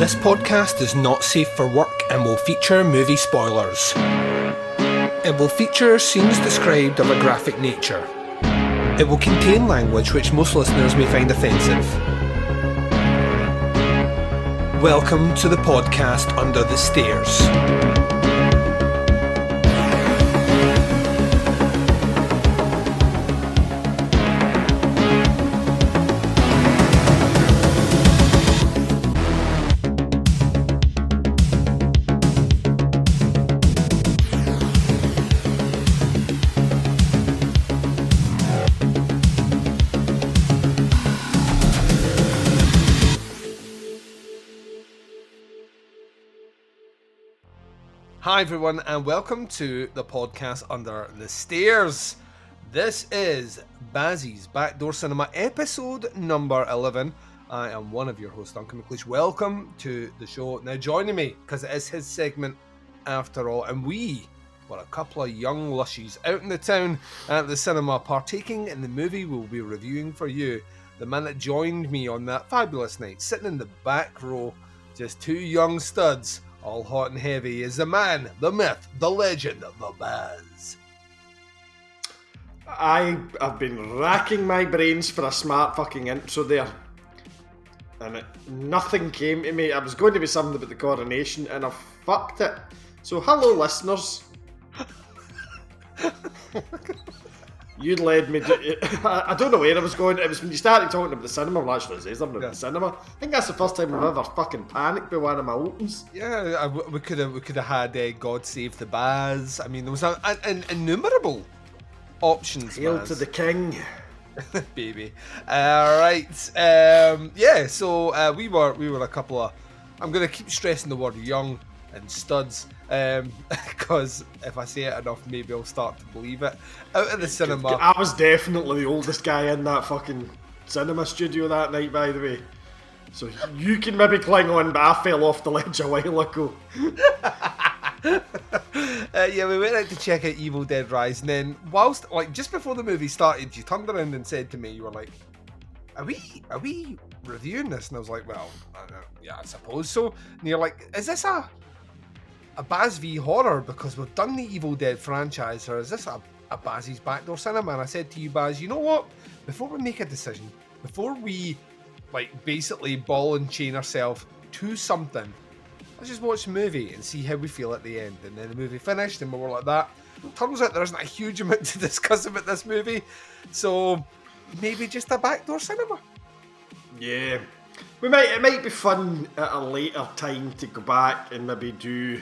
This podcast is not safe for work and will feature movie spoilers. It will feature scenes described of a graphic nature. It will contain language which most listeners may find offensive. Welcome to the podcast Under the Stairs. Hi everyone and welcome to the podcast Under the Stairs. This is Bazzy's Backdoor Cinema episode number 11. I am one of your hosts, Duncan McLeish. Welcome to the show. Now joining me, because it is his segment after all, and we were a couple of young lushies out in the town at the cinema partaking in the movie we'll be reviewing for you. The man that joined me on that fabulous night, sitting in the back row, just two young studs, all hot and heavy, is the man, the myth, the legend, the Baz. I have been racking my brains for a smart fucking intro there, and nothing came to me. I was going to be something about the coronation, and I fucked it. So hello listeners. You led me to... I don't know where I was going. It was when you started talking about the cinema. Well, actually, it says something about the cinema. I think that's the first time I've ever fucking panicked by one of my opens. Yeah, we could have had God Save the Baz. I mean, there was an innumerable options. Hail Baz. to the king. Baby. Right. Yeah, so we were a couple of... I'm going to keep stressing the word young and studs, because if I say it enough, maybe I'll start to believe it. Out of the cinema. I was definitely the oldest guy in that fucking cinema studio that night, by the way. So you can maybe cling on, but I fell off the ledge a while ago. Yeah, we went out to check out Evil Dead Rise, and then whilst, just before the movie started, you turned around and said to me, you were like, Are we reviewing this? And I was like, well, yeah, I suppose so. And you're like, is this a Baz v horror, because we've done the Evil Dead franchise, or is this a Bazzy's Backdoor Cinema? And I said to you, Baz, you know what? Before we make a decision, before we basically ball and chain ourselves to something, let's just watch the movie and see how we feel at the end. And then the movie finished, and we were like that. Turns out there isn't a huge amount to discuss about this movie, so maybe just a Backdoor Cinema. Yeah. It might be fun at a later time to go back and maybe do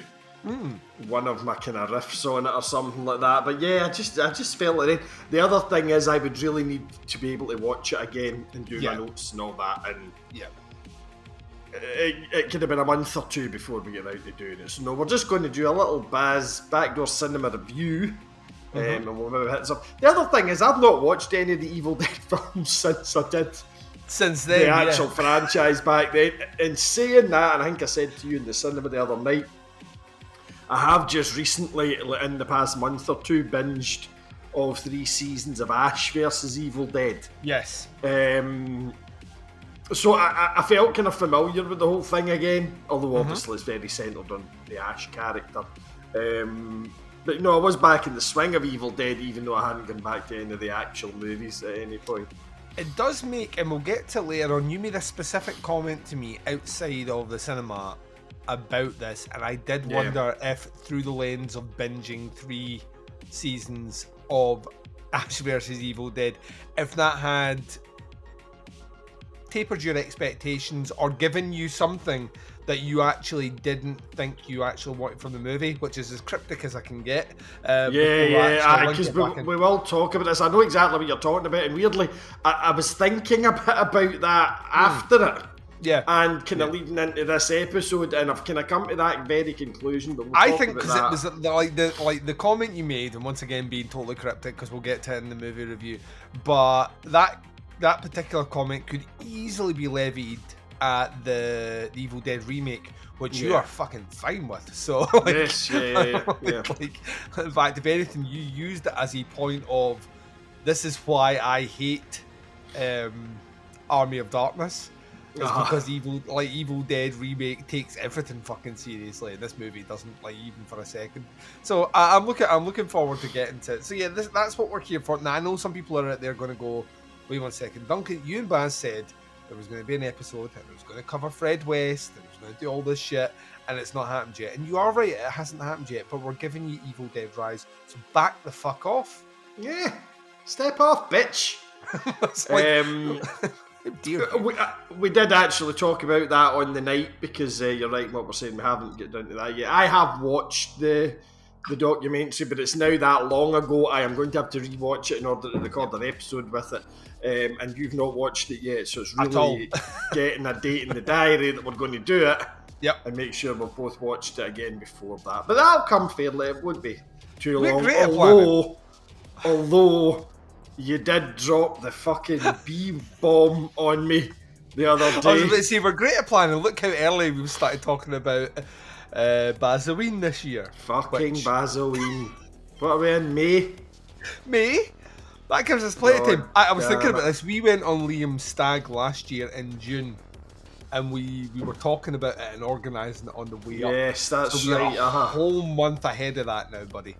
one of my kind of riffs on it or something like that. But yeah, I just felt like it. The other thing is I would really need to be able to watch it again and do my notes and all that. And yeah, it could have been a month or two before we get out to doing it. So no, we're just going to do a little Baz Backdoor Cinema review. And we'll maybe hit some. The other thing is I've not watched any of the Evil Dead films since I did. Since then, the actual franchise back then. And saying that, and I think I said to you in the cinema the other night, I have just recently, in the past month or two, binged all 3 seasons of Ash vs Evil Dead. Yes. So I felt kind of familiar with the whole thing again, although obviously it's very centred on the Ash character. But no, I was back in the swing of Evil Dead, even though I hadn't gone back to any of the actual movies at any point. It does make, and we'll get to later on, you made a specific comment to me outside of the cinema about this, and I did wonder if, through the lens of binging 3 seasons of Ash vs Evil Dead, if that had tapered your expectations or given you something that you actually didn't think you actually wanted from the movie, which is as cryptic as I can get. Because we will talk about this. I know exactly what you're talking about, and weirdly, I was thinking a bit about that after it. Yeah. And kind of leading into this episode, and I've kind of come to that very conclusion. But I think because it was the comment you made, and once again being totally cryptic, because we'll get to it in the movie review, but that particular comment could easily be levied at the Evil Dead remake, which you are fucking fine with. So, yes, yeah. In fact, if anything, you used it as a point of, this is why I hate Army of Darkness. It's because Evil Dead remake takes everything fucking seriously. This movie doesn't, like, even for a second. So I'm looking forward to getting to it. So yeah, that's what we're here for. Now I know some people are out there going to go, wait 1 second, Duncan, you and Baz said there was going to be an episode and it was going to cover Fred West and it was going to do all this shit, and it's not happened yet. And you are right, it hasn't happened yet, but we're giving you Evil Dead Rise, so back the fuck off. Yeah, step off, bitch. We did actually talk about that on the night, because you're right, what we're saying, we haven't get down to that yet. I have watched the documentary, but it's now that long ago. I am going to have to rewatch it in order to record an episode with it, and you've not watched it yet, so it's really getting a date in the diary that we're going to do it. Yep. And make sure we've both watched it again before that. But that'll come fairly, it won't be too long. Although you did drop the fucking B-bomb on me the other day. I was about to say, we're great at planning. Look how early we started talking about Bazoween this year. Fucking Bazoween. What are we in, May? May? That gives us plenty of time. I was thinking about this. We went on Liam's stag last year in June, and we were talking about it and organising it on the way up. Yes, that's so right. We're a whole month ahead of that now, buddy.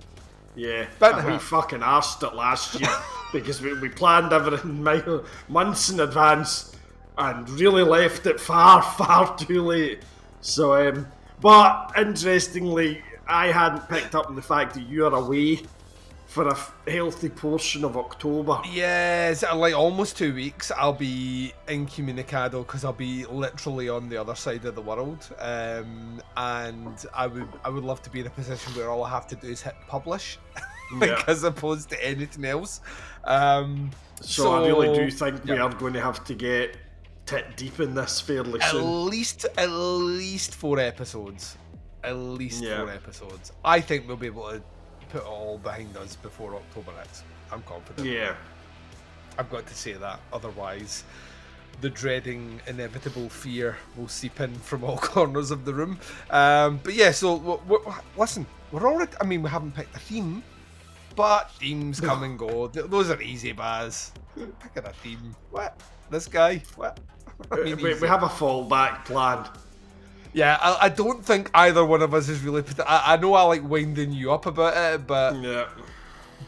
Yeah, we fucking arsed it last year because we planned everything months in advance and really left it far, far too late. So, but interestingly, I hadn't picked up on the fact that you are away for a healthy portion of October. Yes, like almost 2 weeks. I'll be incommunicado because I'll be literally on the other side of the world, and I would love to be in a position where all I have to do is hit publish, as opposed to anything else. So I really do think we are going to have to get tit deep in this fairly soon. At least 4 episodes. At least 4 episodes. I think we'll be able to put it all behind us before October ends. I'm confident. Yeah. I've got to say that, otherwise the dreading inevitable fear will seep in from all corners of the room. But yeah, so listen, we're already, I mean, we haven't picked a theme, but themes come and go. Those are easy, Baz. Picking a theme. What? This guy? What? I mean, we have a fallback plan. Yeah, I don't think either one of us is really... I know I like winding you up about it, but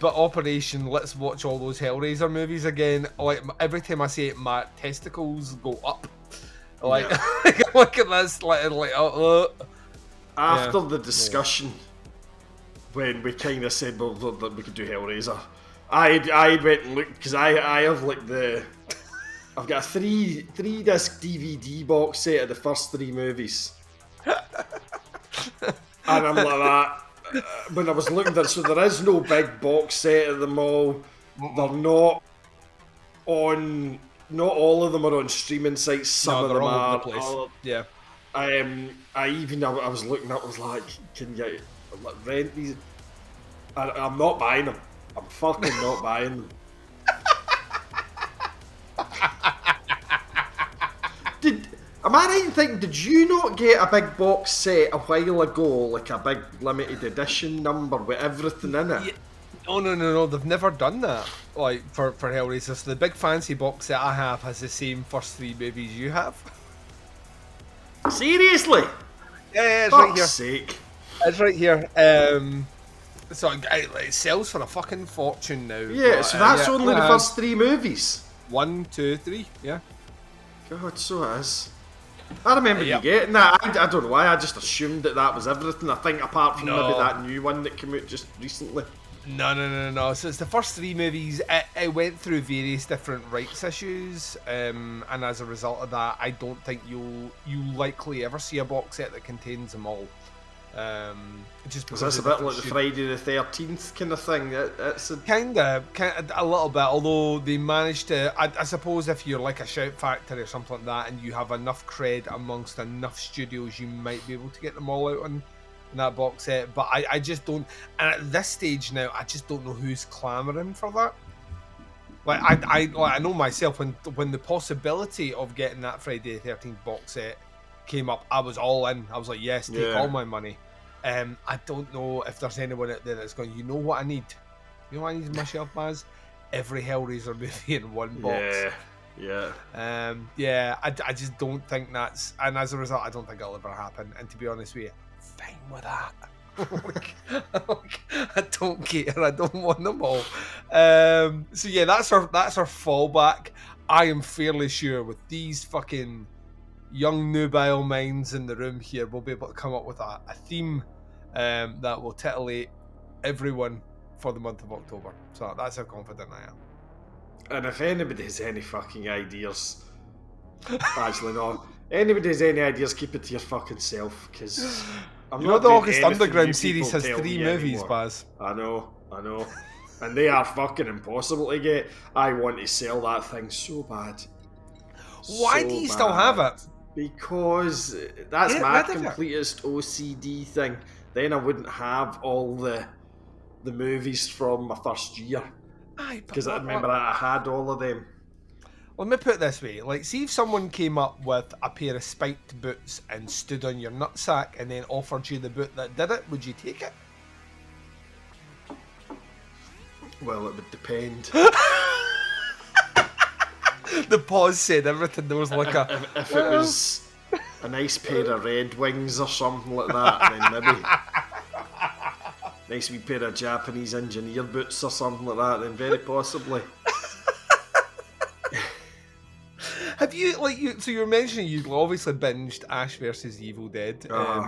Operation Let's Watch All Those Hellraiser movies again, like, every time I say it, my testicles go up. Like, look at this, After the discussion, when we kind of said, well, we could do Hellraiser, I went and looked, because I have, like, I've got a 3-disc DVD box set of the first 3 movies. And I'm like that. When I was looking at it, so there is no big box set of them all. They're not on... Not all of them are on streaming sites. Some of them all are. over the place. Yeah. I was looking up, I was like, can you rent these? I'm not buying them. I'm fucking not buying them. Am I right in thinking, did you not get a big box set a while ago, like a big limited edition number with everything in it? Yeah. Oh, no, they've never done that, like, for Hellraiser. So the big fancy box set I have has the same first 3 movies you have. Seriously? Yeah, it's Fuck's right here. Sake. It's right here. So it sells for a fucking fortune now. Yeah, but, so that's only the first 3 movies? 1, 2, 3, yeah. God, so it is. I remember you getting that. I don't know why, I just assumed that was everything. I think apart from maybe that new one that came out just recently. No. So it's the first 3 movies. It went through various different rights issues, and as a result of that, I don't think you'll likely ever see a box set that contains them all. Just because that's a bit like the Friday the 13th kind of thing. It's kind of a little bit, although they managed to. I suppose if you're like a Shout Factory or something like that, and you have enough cred amongst enough studios, you might be able to get them all out in that box set. But I just don't. And at this stage now, I just don't know who's clamoring for that. Like I know myself, when the possibility of getting that Friday the 13th box set came up, I was all in. I was like, yes, take all my money. I don't know if there's anyone out there that's going, you know what I need? You know what I need on my shelf, Baz? Every Hellraiser movie in one box. Yeah. Yeah. I just don't think that's, and as a result, I don't think it'll ever happen. And to be honest with you, fine with that. I don't care. I don't want them all. So yeah, that's our fallback. I am fairly sure with these fucking young nubile minds in the room here, we'll be able to come up with a theme that will titillate everyone for the month of October. So that's how confident I am. And if anybody has any fucking ideas, actually no, anybody has any ideas, keep it to your fucking self, because you know the August Underground series has 3 movies, anymore. Baz. I know, and they are fucking impossible to get. I want to sell that thing so bad. Why do you still have it? Because that's my completest OCD thing. Then I wouldn't have all the movies from my first year. Because I remember I had all of them. Let me put it this way. Like, see if someone came up with a pair of spiked boots and stood on your nutsack and then offered you the boot that did it, would you take it? Well, it would depend. The pause said everything. There was like if it was a nice pair of Red Wings or something like that, then maybe. Nice wee pair of Japanese engineer boots or something like that, then very possibly. Have you, so you were mentioning you obviously binged Ash vs. Evil Dead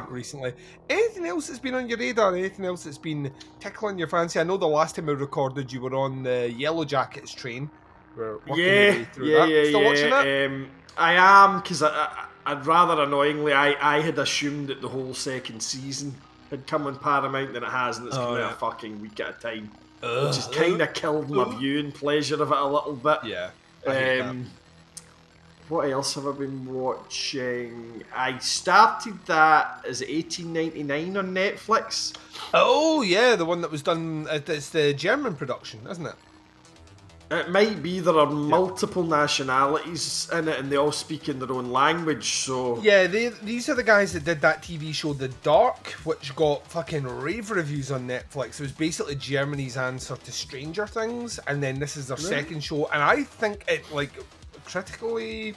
recently. Anything else that's been on your radar? Anything else that's been tickling your fancy? I know the last time we recorded you were on the Yellow Jackets train. We're working your way through that. Still watching that? I am, because I'd rather annoyingly, I had assumed that the whole second season had come on Paramount, and it has, and it's come out a fucking week at a time, which has kind of killed my viewing pleasure of it a little bit. Yeah, I hate that. What else have I been watching? I started that as 1899 on Netflix. Oh yeah, the one that was done. It's the German production, isn't it? It might be. There are multiple nationalities in it, and they all speak in their own language. So yeah, these are the guys that did that TV show The Dark, which got fucking rave reviews on Netflix. It was basically Germany's answer to Stranger Things, and then this is their second show, and I think it critically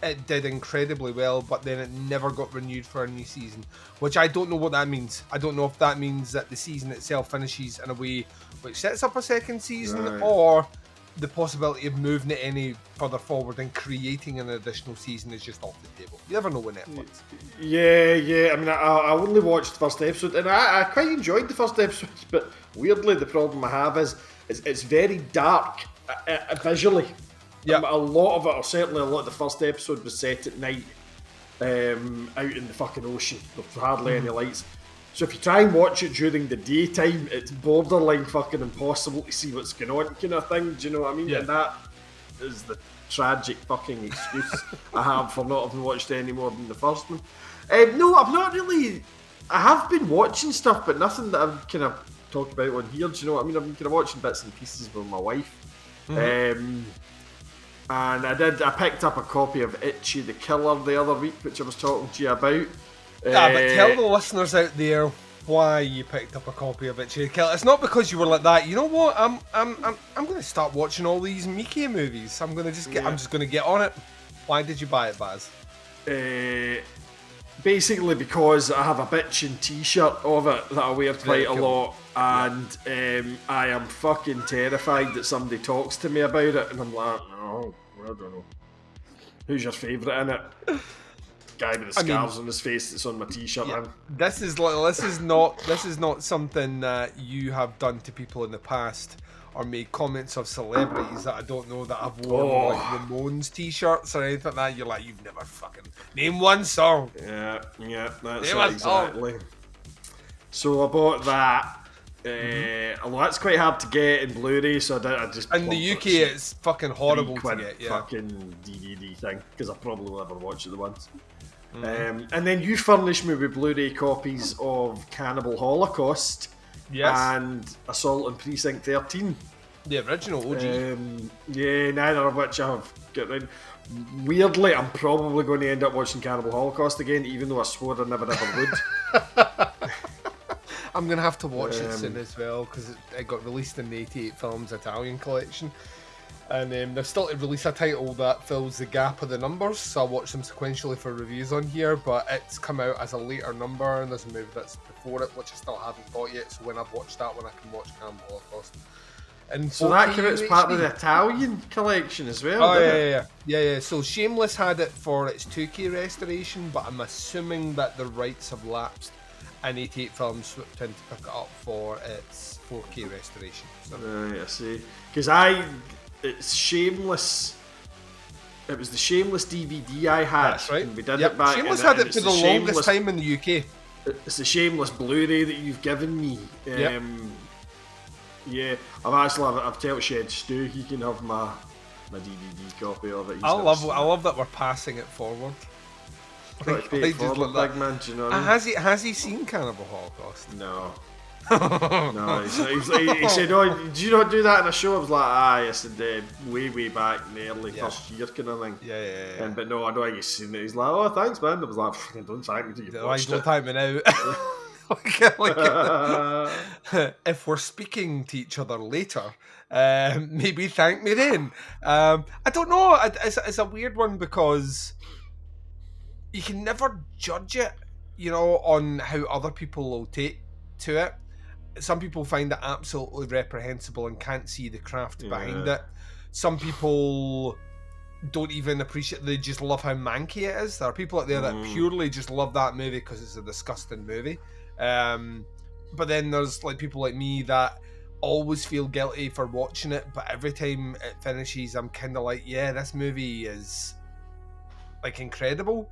it did incredibly well, but then it never got renewed for a new season, which I don't know what that means. I don't know if that means that the season itself finishes in a way which sets up a second season, or the possibility of moving it any further forward and creating an additional season is just off the table. You never know with Netflix. Yeah. I mean, I only watched the first episode, and I quite enjoyed the first episode, but weirdly the problem I have is it's very dark visually. Yeah, a lot of it, or certainly a lot of the first episode, was set at night, out in the fucking ocean. There's hardly any lights. So if you try and watch it during the daytime, it's borderline fucking impossible to see what's going on, kind of thing. Do you know what I mean? Yeah. And that is the tragic fucking excuse I have for not having watched any more than the first one. No, I've not really. I have been watching stuff, but nothing that I've kind of talked about on here. Do you know what I mean? I've been kind of watching bits and pieces with my wife. And I picked up a copy of Itchy the Killer the other week, which I was talking to you about. But tell the listeners out there why you picked up a copy of Itchy the Killer. It's not because you were like that. You know what? I'm going to start watching all these Mickey movies. I'm just going to get on it. Why did you buy it, Baz? Basically because I have a bitchin' t-shirt of it that I wear quite a lot, and I am fucking terrified that somebody talks to me about it, and I'm like, no, I don't know. Who's your favourite in it? Guy with the scars on his face that's on my t-shirt. Yeah, this is not something that you have done to people in the past or made comments of celebrities that I don't know that have worn like Ramones t-shirts or anything like that. You're like, you've never fucking name one song. Yeah, that's it, exactly. So I bought that. Although that's quite hard to get in Blu-ray, so I just in the UK it's fucking horrible to get. Yeah, fucking DVD thing, because I probably will never watch it once. And then you furnished me with Blu-ray copies of Cannibal Holocaust. Yes. And Assault on Precinct 13. The original OG. Neither of which I have got round. Weirdly, I'm probably going to end up watching Cannibal Holocaust again, even though I swore I never ever would. I'm going to have to watch it soon as well, because it got released in the 88 Films Italian collection. And they're still to release a title that fills the gap of the numbers, so I'll watch them sequentially for reviews on here, but it's come out as a later number, and there's a movie that's before it, which I still haven't got yet, so when I've watched that one, I can watch Cannibal Holocaust. And so that came out as part of the Italian collection as well, yeah. So Shameless had it for its 2K restoration, but I'm assuming that the rights have lapsed, and 88 Films swooped in to pick it up for its 4K restoration. So. Right, I see. Because it's Shameless. It was the Shameless DVD I had. That's right. And we did it back. Shameless had it for the longest time in the UK. It's the Shameless Blu-ray that you've given me. Yeah, I've told Shed Stu he can have my DVD copy of it. I love that we're passing it forward. Big man, do you know what I mean? Has he seen Cannibal Holocaust? No. No, he said, "Oh, did you not do that in a show?" I was like, I said, way back in the early first year kind of thing. Yeah. But no, I don't think he's seen it. He's like, "Oh, thanks, man." I was like, "Don't thank me till you've watched it." Don't thank me now. If we're speaking to each other later, maybe thank me then. I don't know. It's a weird one because you can never judge it, on how other people will take to it. Some people find it absolutely reprehensible and can't see the craft behind it. Some people don't even appreciate, they just love how manky it is. There are people out there that purely just love that movie because it's a disgusting movie. But then there's like people like me that always feel guilty for watching it, but every time it finishes I'm kind of like, yeah, this movie is like incredible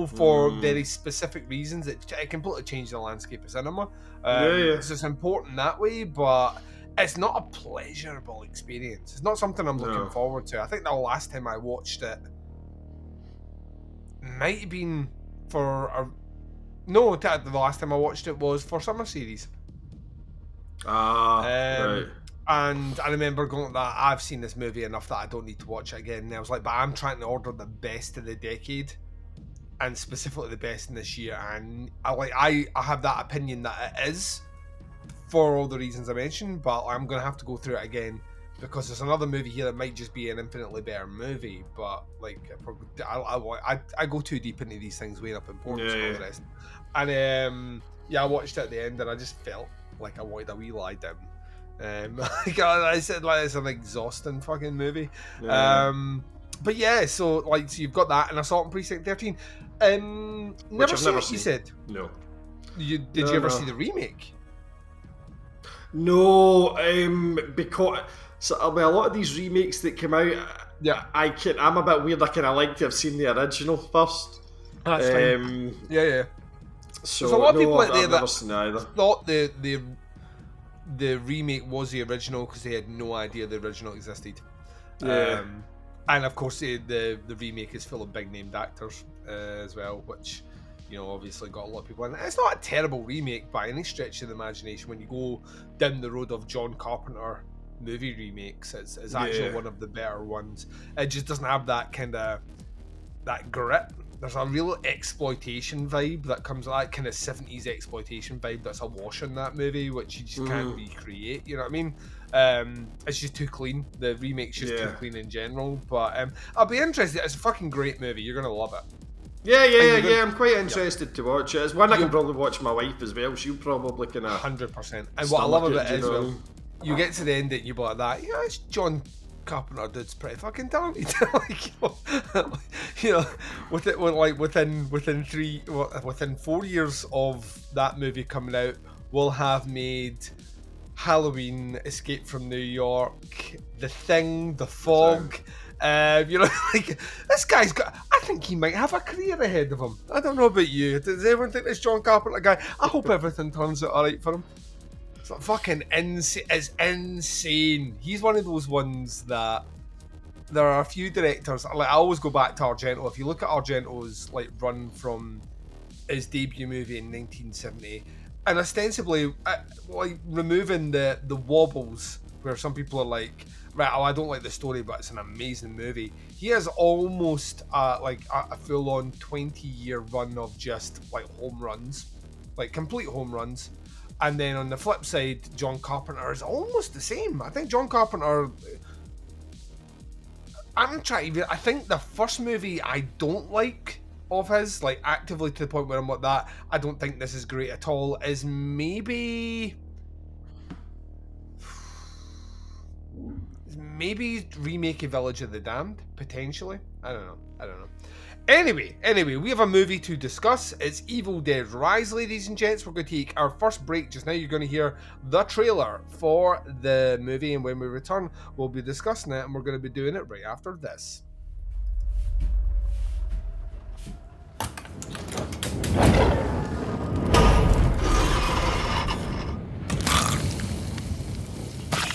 for very specific reasons. It completely changed the landscape of cinema. So it's important that way, but it's not a pleasurable experience. It's not something I'm looking forward to. I think the last time I watched it might have been the last time I watched it was for Summer Series. Right. And I remember going like that, I've seen this movie enough that I don't need to watch it again. And I was like, but I'm trying to order the best of the decade, and specifically the best in this year. And I have that opinion that it is, for all the reasons I mentioned, but I'm going to have to go through it again because there's another movie here that might just be an infinitely better movie. But like, I go too deep into these things, weighing up importance and all the rest. And I watched it at the end and I just felt like I wanted a wee lie down. I said, like, it's an exhausting fucking movie. But yeah, so you've got that and Assault on Precinct 13. Which I've never seen. You said no. Did you ever see the remake? No, because a lot of these remakes that come out, I'm a bit weird. I kind of like to have seen the original first. That's fine. Yeah. So there's a lot of people out there I've never seen either. Thought the remake was the original because they had no idea the original existed. And of course the remake is full of big named actors as well, which obviously got a lot of people in it. It's not a terrible remake by any stretch of the imagination. When you go down the road of John Carpenter movie remakes, it's actually one of the better ones. It just doesn't have that kind of that grit. There's a real exploitation vibe that comes, that kind of 70s exploitation vibe that's awash in that movie, which you just can't recreate, you know what I mean? It's just too clean. The remake's just too clean in general, but I'll be interested. It's a fucking great movie. You're going to love it. Yeah, I'm quite interested to watch it. It's one I can probably watch my wife as well. She'll probably kind of 100%. And what I love about it is, you get to the end and you be like that, it's John Carpenter dude's pretty fucking talented. Within 4 years of that movie coming out, we'll have made Halloween, Escape from New York, The Thing, The Fog. This guy's got. I think he might have a career ahead of him. I don't know about you. Does everyone think this John Carpenter guy? I hope everything turns out alright for him. It's like fucking insane. It's insane. He's one of those ones that there are a few directors. Like, I always go back to Argento. If you look at Argento's run from his debut movie in 1970, and ostensibly removing the wobbles where some people are like, right, I don't like the story, but it's an amazing movie. He has almost a full-on 20-year run of just home runs, complete home runs. And then on the flip side, John Carpenter is almost the same. I think John Carpenter I'm trying to. I think the first movie I don't like of his, like actively to the point where I'm like that. I don't think this is great at all. Is maybe remake of Village of the Damned potentially. I don't know. Anyway, we have a movie to discuss. It's Evil Dead Rise, ladies and gents. We're going to take our first break just now. You're going to hear the trailer for the movie, and when we return, we'll be discussing it, and we're going to be doing it right after this.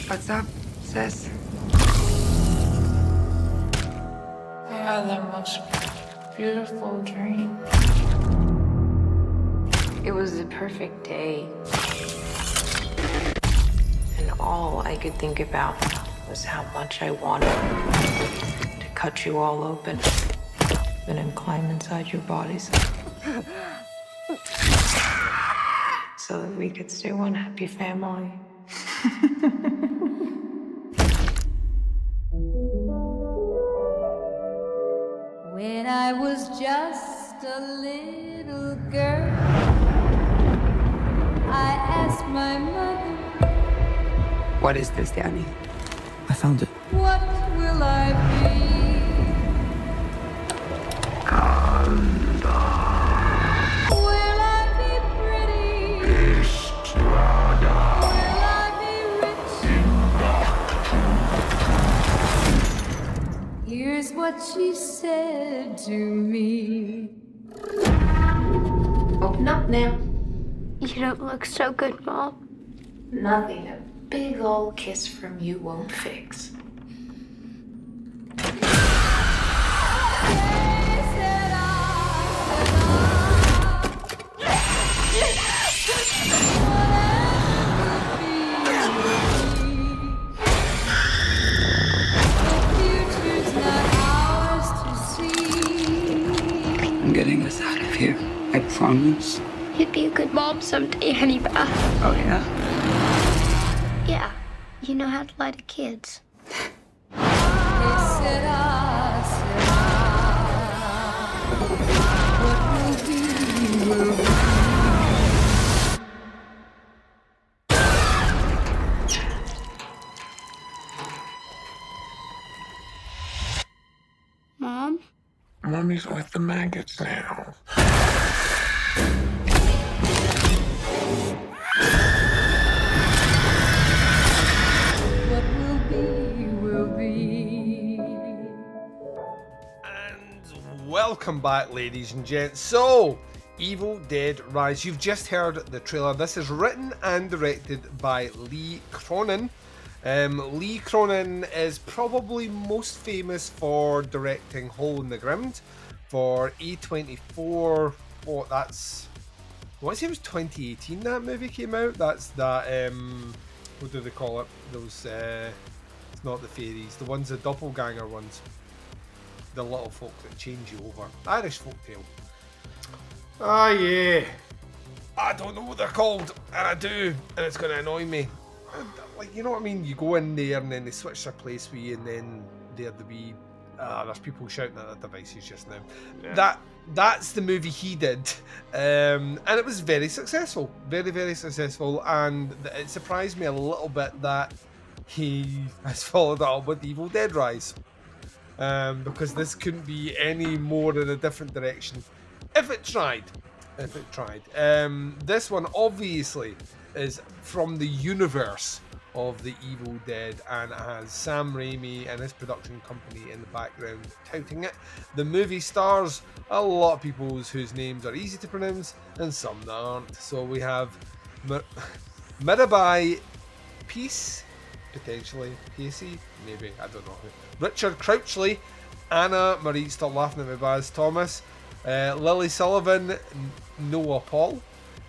What's up, sis? I had the most beautiful dream. It was the perfect day. And all I could think about was how much I wanted to cut you all open and then climb inside your bodies. So that we could stay one happy family. When I was just a little girl, I asked my mother, What is this, Danny? I found it. what will I be? Will I be pretty? Will I be rich? Here's what she said to me. Open up now. You don't look so good, Mom. Nothing a big old kiss from you won't fix. I'm getting us out of here. I promise. You'd be a good mom someday, Honeybah. Oh, yeah? Yeah, you know how to lie to kids. Mom? Mommy's with the maggots now. What will be. And welcome back, ladies and gents. So, Evil Dead Rise. You've just heard the trailer. This is written and directed by Lee Cronin. Lee Cronin is probably most famous for directing Hole in the Ground for A24. What was it? Was 2018 that movie came out? That's that. What do they call it? Those. It's not the fairies. The ones, the doppelganger ones. The little folk that change you over. Irish folktale. Ah, yeah. I don't know what they're called, and I do, and it's going to annoy me. Like, you know what I mean? You go in there and then they switch their place with you, and then they're the wee. There's people shouting at their devices just now. Yeah. That's the movie he did, and it was very successful, very, very successful. And it surprised me a little bit that he has followed it up with Evil Dead Rise, because this couldn't be any more in a different direction if it tried. This one obviously is from the universe of the Evil Dead, and it has Sam Raimi and his production company in the background touting it. The movie stars a lot of people whose names are easy to pronounce and some that aren't. So we have Mirabai Peace, potentially Pacey, maybe, I don't know. Richard Crouchley, Anna Marie, stop laughing at me, Baz Thomas, Lily Sullivan, Noah Paul,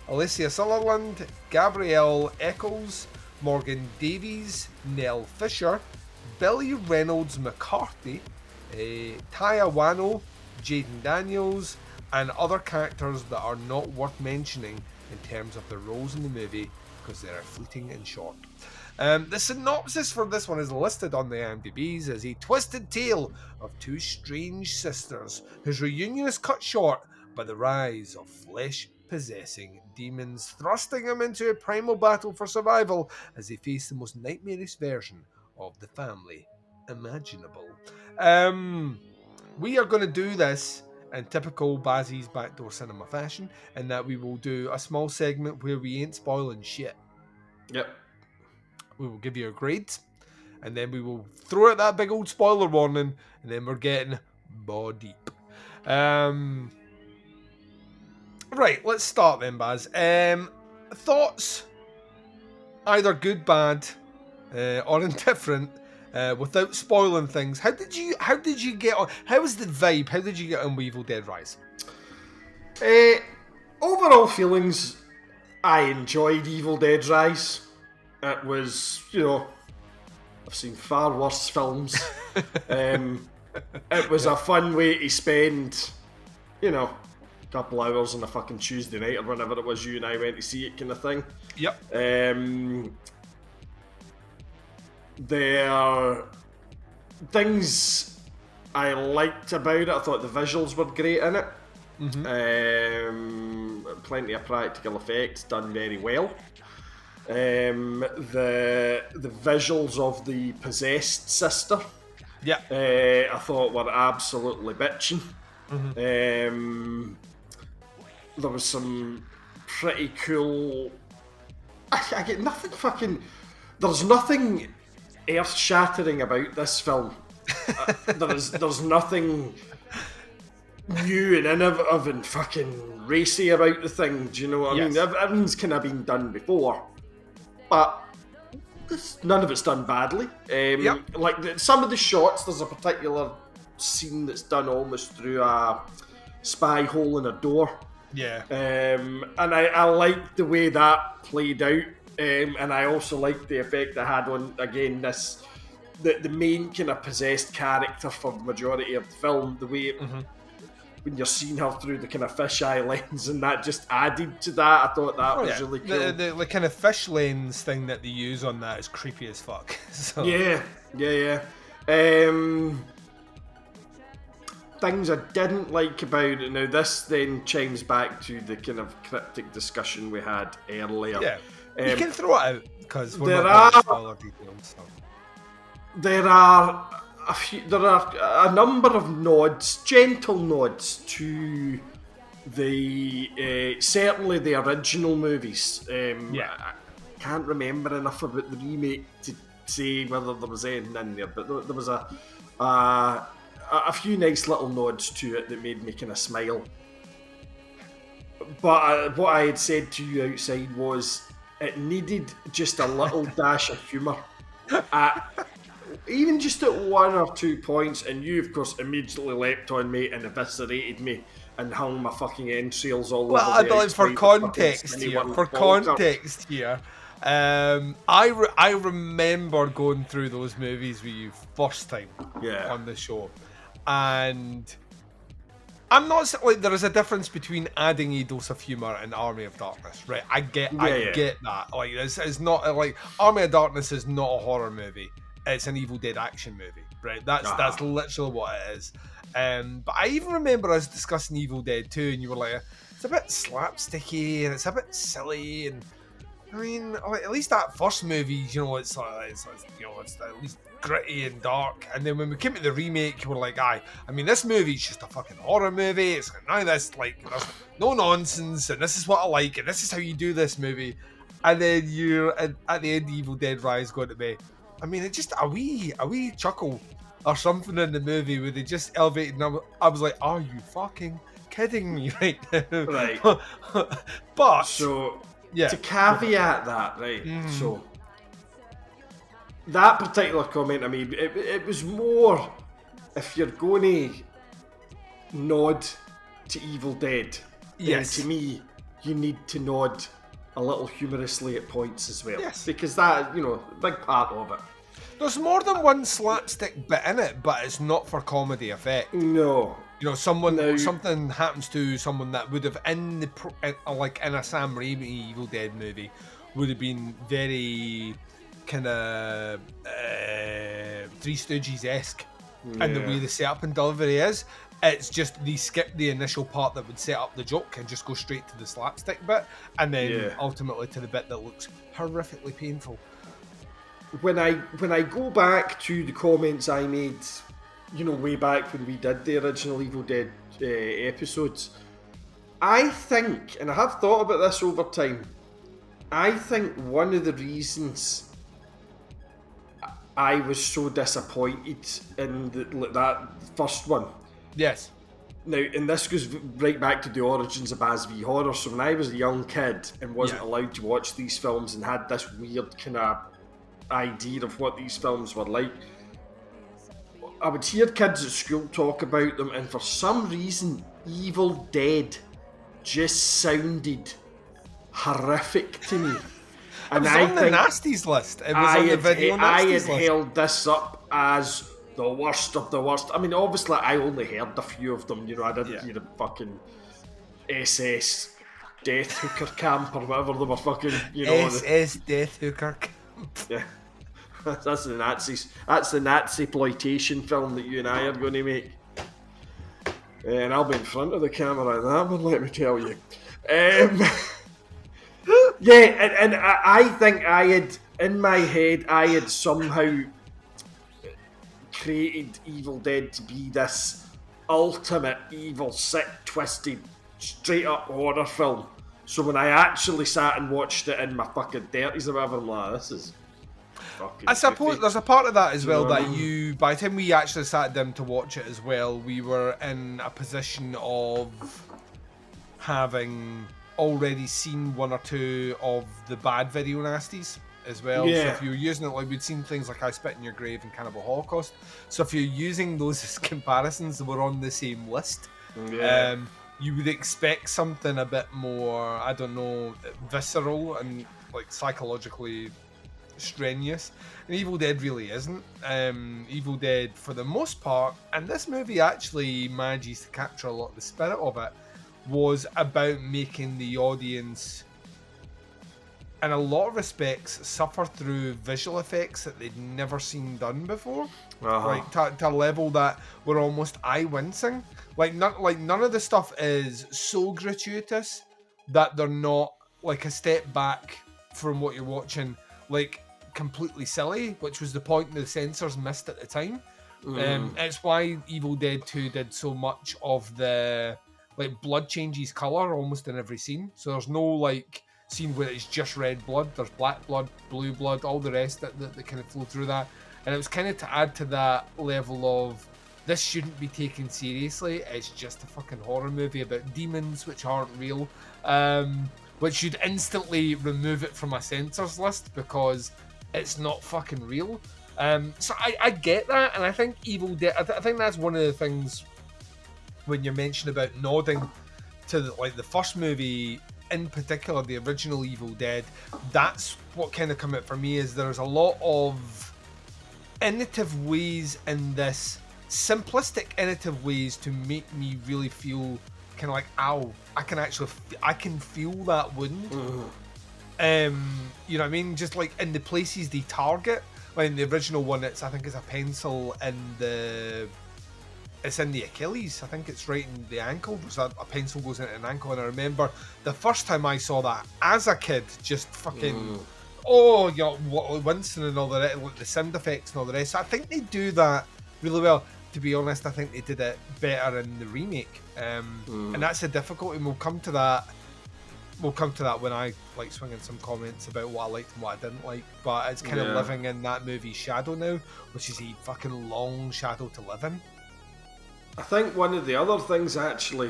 Alicia Sutherland, Gabrielle Eccles, Morgan Davies, Nell Fisher, Billy Reynolds McCarthy, Taya Wano, Jaden Daniels, and other characters that are not worth mentioning in terms of their roles in the movie because they are fleeting and short. The synopsis for this one is listed on the IMDb's as a twisted tale of two strange sisters whose reunion is cut short by the rise of flesh-possessing demons, thrusting them into a primal battle for survival as they face the most nightmarish version of the family imaginable. We are going to do this in typical Bazzy's Backdoor Cinema fashion, in that we will do a small segment where we ain't spoiling shit. Yep. We will give you a grade, and then we will throw out that big old spoiler warning, and then we're getting ball deep. Right, let's start then, Baz. Thoughts, either good, bad, or indifferent, without spoiling things. How did you get on? How was the vibe? How did you get on with Evil Dead Rise? Overall feelings, I enjoyed Evil Dead Rise. It was, I've seen far worse films. It was a fun way to spend, a couple hours on a fucking Tuesday night or whenever it was you and I went to see it, kind of thing. Yep. There are things I liked about it. I thought the visuals were great in it. Mm-hmm. Plenty of practical effects done very well. The visuals of the possessed sister, I thought were absolutely bitching. Mm-hmm. There was some pretty cool. I get nothing fucking. There's nothing earth-shattering about this film. There's nothing new and innovative and fucking racy about the thing. Do you know what I mean? Everything's kind of been done before, but none of it's done badly. Like some of the shots, there's a particular scene that's done almost through a spy hole in a door. Yeah. And I liked the way that played out. And I also liked the effect it had on, again, the main kind of possessed character for the majority of the film, the way when you're seeing her through the kind of fisheye lens, and that just added to that. I thought that was really cool. The kind of fish lens thing that they use on that is creepy as fuck. So. Yeah. Things I didn't like about it. Now, this then chimes back to the kind of cryptic discussion we had earlier. Yeah. You can throw it out because we're there not going to spoil details. So. There are a number of nods, gentle nods to the certainly the original movies. I can't remember enough about the remake to say whether there was anything in there, but there was a few nice little nods to it that made me kind of smile. But what I had said to you outside was it needed just a little dash of humour. Even just at one or 2 points, and you, of course, immediately leapt on me and eviscerated me and hung my fucking entrails all over the outside. For context here, I remember going through those movies with you first time on the show, and I'm not like there is a difference between adding a dose of humor and Army of Darkness, right? I get that. Like it's not like Army of Darkness is not a horror movie. It's an Evil Dead action movie, right? That's literally what it is. But I even remember us discussing Evil Dead 2, and you were like, it's a bit slapsticky and it's a bit silly, and I mean, like, at least that first movie, it's at least gritty and dark. And then when we came to the remake, you were like, I mean, this movie's just a fucking horror movie. It's like, none of this, like, there's no nonsense, and this is what I like, and this is how you do this movie. And then you're at the end of Evil Dead Rise going to be, I mean, it's just a wee chuckle or something in the movie where they just elevated. And I was like, are you fucking kidding me right now? Right. But so to caveat that, right? So that particular comment, I mean, it was more if you're going to nod to Evil Dead, then to me, you need to nod a little humorously at points as well. Yes. Because that, a big part of it. There's more than one slapstick bit in it, but it's not for comedy effect. No. Something happens to someone that would have in a Sam Raimi Evil Dead movie would have been very kind of Three Stooges-esque in the way the setup and delivery is. It's just they skip the initial part that would set up the joke and just go straight to the slapstick bit, and then ultimately to the bit that looks horrifically painful. When I go back to the comments I made, way back when we did the original Evil Dead episodes, I think, and I have thought about this over time, I think one of the reasons I was so disappointed in that first one. Yes. Now, and this goes right back to the origins of Baz v Horror. So when I was a young kid and wasn't allowed to watch these films and had this weird kind of idea of what these films were like, I would hear kids at school talk about them, and for some reason, Evil Dead just sounded horrific to me. And it was on the nasties list. It was on the video nasties list. I had held this up as the worst of the worst. I mean, obviously, I only heard a few of them. I didn't hear a fucking SS Death Hooker Camp or whatever they were fucking, SS Death Hooker Camp. Yeah. That's the Nazis. That's the Nazi-ploitation film that you and I are going to make. And I'll be in front of the camera in that one, let me tell you. And I think I had, in my head, I had somehow created Evil Dead to be this ultimate evil, sick, twisted, straight up horror film. So when I actually sat and watched it in my fucking 30s or whatever, I'm like, this is fucking I suppose goofy. there's a part of that as well that by the time we actually sat down to watch it as well, we were in a position of having already seen one or two of the bad video nasties as well. So if you're using it, like we'd seen things like I Spit in Your Grave and Cannibal Holocaust. So if you're using those as comparisons that were on the same list, you would expect something a bit more, I don't know, visceral and like psychologically strenuous. And Evil Dead really isn't. Evil Dead, for the most part, and this movie actually manages to capture a lot of the spirit of it, was about making the audience, in a lot of respects, suffer through visual effects that they'd never seen done before. Like to a level that were almost eye-wincing. Like none of the stuff is so gratuitous that they're not like a step back from what you're watching, like completely silly, which was the point the censors missed at the time. It's why Evil Dead 2 did so much of the like blood changes colour almost in every scene. So there's no like scene where it's just red blood. There's black blood, blue blood, all the rest that kind of flow through that. And it was kind of to add to that level of this shouldn't be taken seriously. It's just a fucking horror movie about demons which aren't real. Which should instantly remove it from a censors list because it's not fucking real. So I get that, and I think Evil Dead. I think that's one of the things when you're mentioning about nodding to the first movie in particular, the original Evil Dead. That's what kind of come out for me is there's a lot of innovative ways in this, simplistic innovative ways to make me really feel kind of like, ow, I can feel that wound. You know what I mean? Just like in the places they target. Like in the original one, I think it's a pencil in the Achilles. I think it's right in the ankle. So a pencil goes into an ankle, and I remember the first time I saw that as a kid, just fucking Winston and all the rest, like the sound effects and all the rest. So I think they do that really well. To be honest, I think they did it better in the remake, and that's the difficulty. And we'll come to that when I like swing in some comments about what I liked and what I didn't like. But it's kind of living in that movie's shadow now, which is a fucking long shadow to live in. I think one of the other things actually,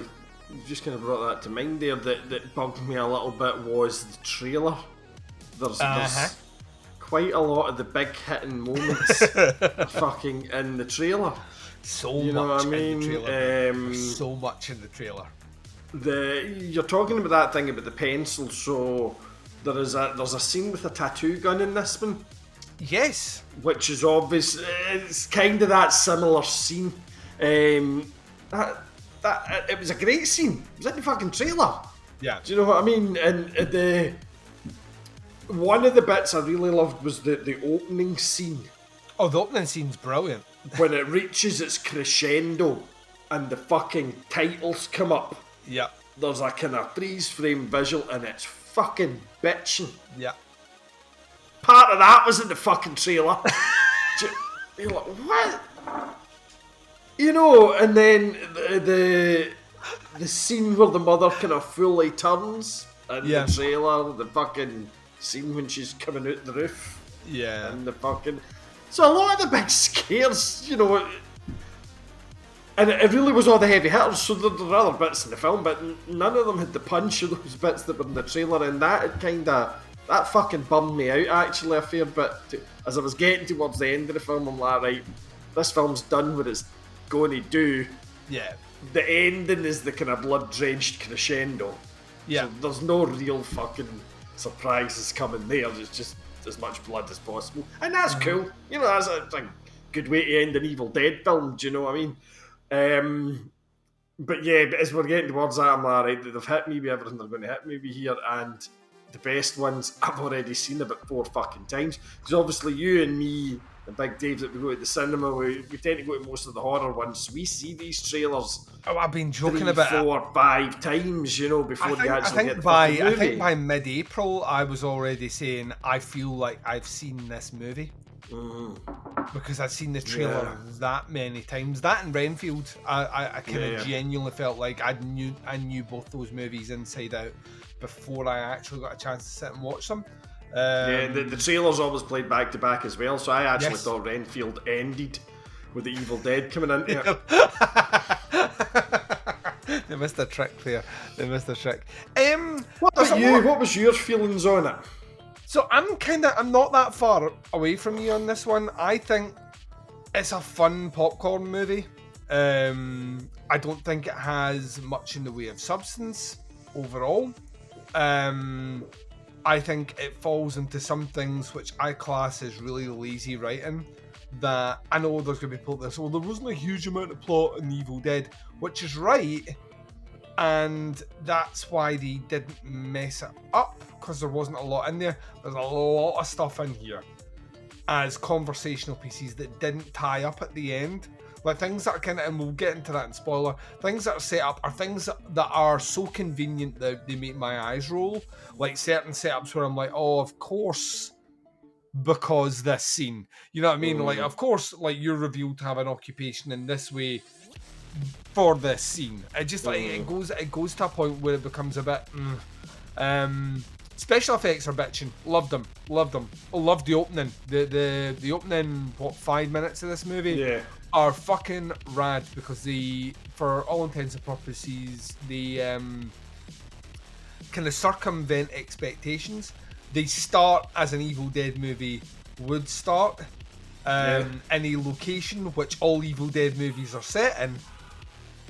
you just kind of brought that to mind there, that bugged me a little bit was the trailer. There's quite a lot of the big hitting moments fucking in the trailer. So you know much what I mean? in the trailer. So much in the trailer. You're talking about that thing about the pencil, so there's a scene with a tattoo gun in this one. Yes. Which is obvious. It's kind of that similar scene. It was a great scene. It was in the fucking trailer. Yeah. Do you know what I mean? And One of the bits I really loved was the opening scene. Oh, the opening scene's brilliant. When it reaches its crescendo and the fucking titles come up. Yeah. There's a kind of freeze frame visual and it's fucking bitching. Yeah. Part of that was in the fucking trailer. You're like, what? You know, and then the scene where the mother kind of fully turns in the trailer, the fucking scene when she's coming out the roof. Yeah. And the fucking... So a lot of the big scares, you know, and it really was all the heavy hitters, so there were other bits in the film, but none of them had the punch of those bits that were in the trailer, and that fucking bummed me out actually a fair bit. As I was getting towards the end of the film, I'm like, right, this film's done what it's going to do. Yeah. The ending is the kind of blood-drenched crescendo. Yeah. So there's no real fucking surprises coming there, it's just as much blood as possible. And that's cool. You know, that's a good way to end an Evil Dead film, do you know what I mean? But yeah, but as we're getting towards that, I'm like, right, they've hit me with everything they're going to hit me with here, and the best ones I've already seen about 4 fucking times. Because obviously you and me, the big Dave that we go to the cinema, we tend to go to most of the horror ones, so we see these trailers. Oh, I've been joking 3, about 4, 5 times, you know, before they actually get the fucking movie. I think by mid-April, I was already saying, I feel like I've seen this movie. Because I'd seen the trailer that many times. That and Renfield, I kind of genuinely felt like I knew both those movies inside out before I actually got a chance to sit and watch them. The trailers always played back to back as well, so I actually thought Renfield ended with the Evil Dead coming into it. They missed a trick there. What about you? What was your feelings on it? So I'm not that far away from you on this one. I think it's a fun popcorn movie. I don't think it has much in the way of substance overall. I think it falls into some things which I class as really lazy writing. That I know there's going to be people that say, well, there wasn't a huge amount of plot in Evil Dead, which is right. And that's why they didn't mess it up, because there wasn't a lot in there. There's a lot of stuff in here as conversational pieces that didn't tie up at the end. Like things that are kind of, and we'll get into that in spoiler, things that are set up are things that are so convenient that they make my eyes roll. Like certain setups where I'm like, oh, of course, because this scene. You know what I mean? Like, of course, like you're revealed to have an occupation in this way for this scene. It just like it goes to a point where it becomes a bit special effects are bitching. Loved them. Oh, loved the opening. The opening 5 minutes of this movie are fucking rad, because they, for all intents and purposes, they kind of circumvent expectations. They start as an Evil Dead movie would start in a location which all Evil Dead movies are set in.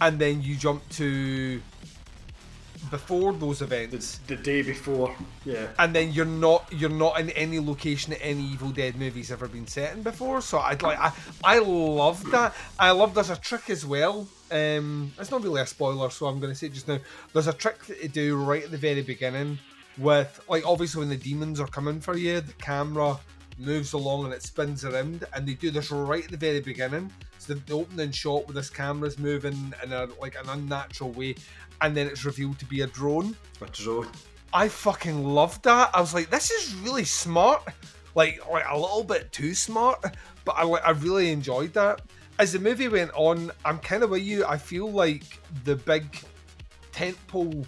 And then you jump to before those events, the day before, and then you're not in any location that any Evil Dead movie's ever been set in before. So I love that. I love there's a trick as well. It's not really a spoiler, so I'm going to say it just now. There's a trick that they do right at the very beginning with, like, obviously when the demons are coming for you, the camera moves along and it spins around, and they do this right at the very beginning. So the opening shot with this camera's moving in an unnatural way, and then it's revealed to be a drone. I fucking loved that. I was like, this is really smart, like a little bit too smart, but I really enjoyed that. As the movie went on, I'm kind of with you. I feel like the big tentpole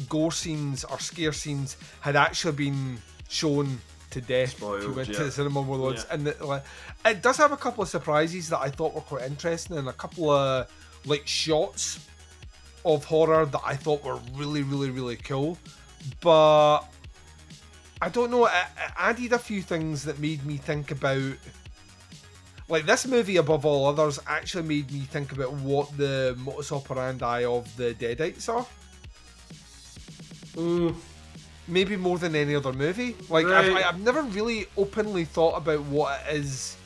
gore scenes or scare scenes had actually been shown to death if you went to the cinema world. And it does have a couple of surprises that I thought were quite interesting, and a couple of like shots of horror that I thought were really, really, really cool. But I don't know, it added a few things that made me think about, like, this movie above all others actually made me think about what the modus operandi of the Deadites are. Maybe more than any other movie. Like, right. I've never really openly thought about what it is.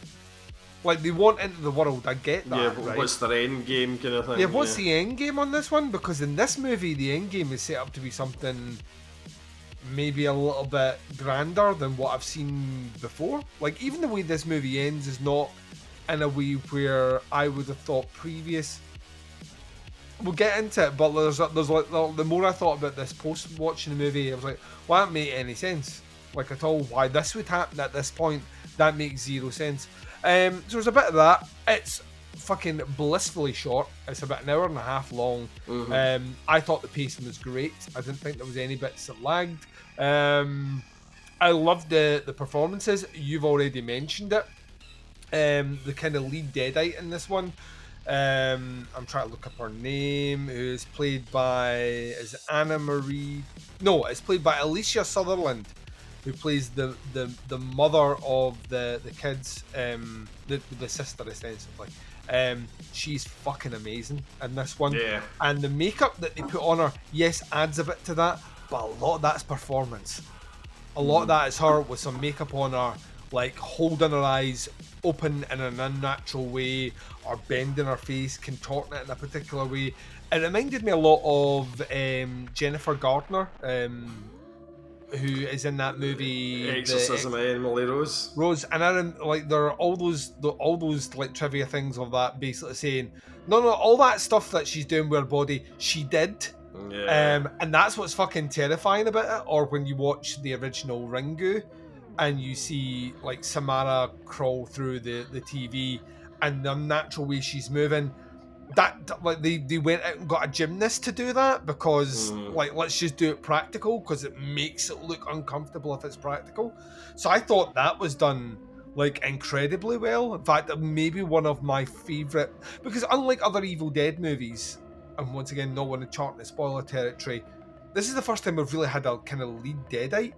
Like, they want into the world, I get that. Yeah, but right? What's their end game kind of thing? Yeah, what's the end game on this one? Because in this movie, the end game is set up to be something maybe a little bit grander than what I've seen before. Like, even the way this movie ends is not in a way where I would have thought previous. We'll get into it, but there's like the more I thought about this post watching the movie, I was like, well, that make any sense, like at all. Why this would happen at this point, that makes zero sense. So there's a bit of that. It's fucking blissfully short. It's about an hour and a half long. I thought the pacing was great. I didn't think there was any bits that lagged. I loved the performances. You've already mentioned it. The kind of lead deadite in this one. I'm trying to look up her name. Who's played by Anna Marie? No, it's played by Alicia Sutherland, who plays the mother of the kids, the sister essentially. She's fucking amazing in this one. Yeah. And the makeup that they put on her, yes, adds a bit to that, but a lot of that's performance. A lot of that is her with some makeup on her, like holding her eyes open in an unnatural way, or bending her face, contorting it in a particular way. It reminded me a lot of Jennifer Gardner, who is in that movie Exorcism of Emily Rose. And like there are all those like trivia things of that, basically saying no, all that stuff that she's doing with her body, she did. Yeah. And that's what's fucking terrifying about it. Or when you watch the original Ringu, and you see like Samara crawl through the TV, and the unnatural way she's moving, that like they went out and got a gymnast to do that, because like, let's just do it practical, because it makes it look uncomfortable if it's practical. So I thought that was done like incredibly well. In fact, maybe one of my favourite, because unlike other Evil Dead movies, and once again not want to chart the spoiler territory, this is the first time we've really had a kind of lead deadite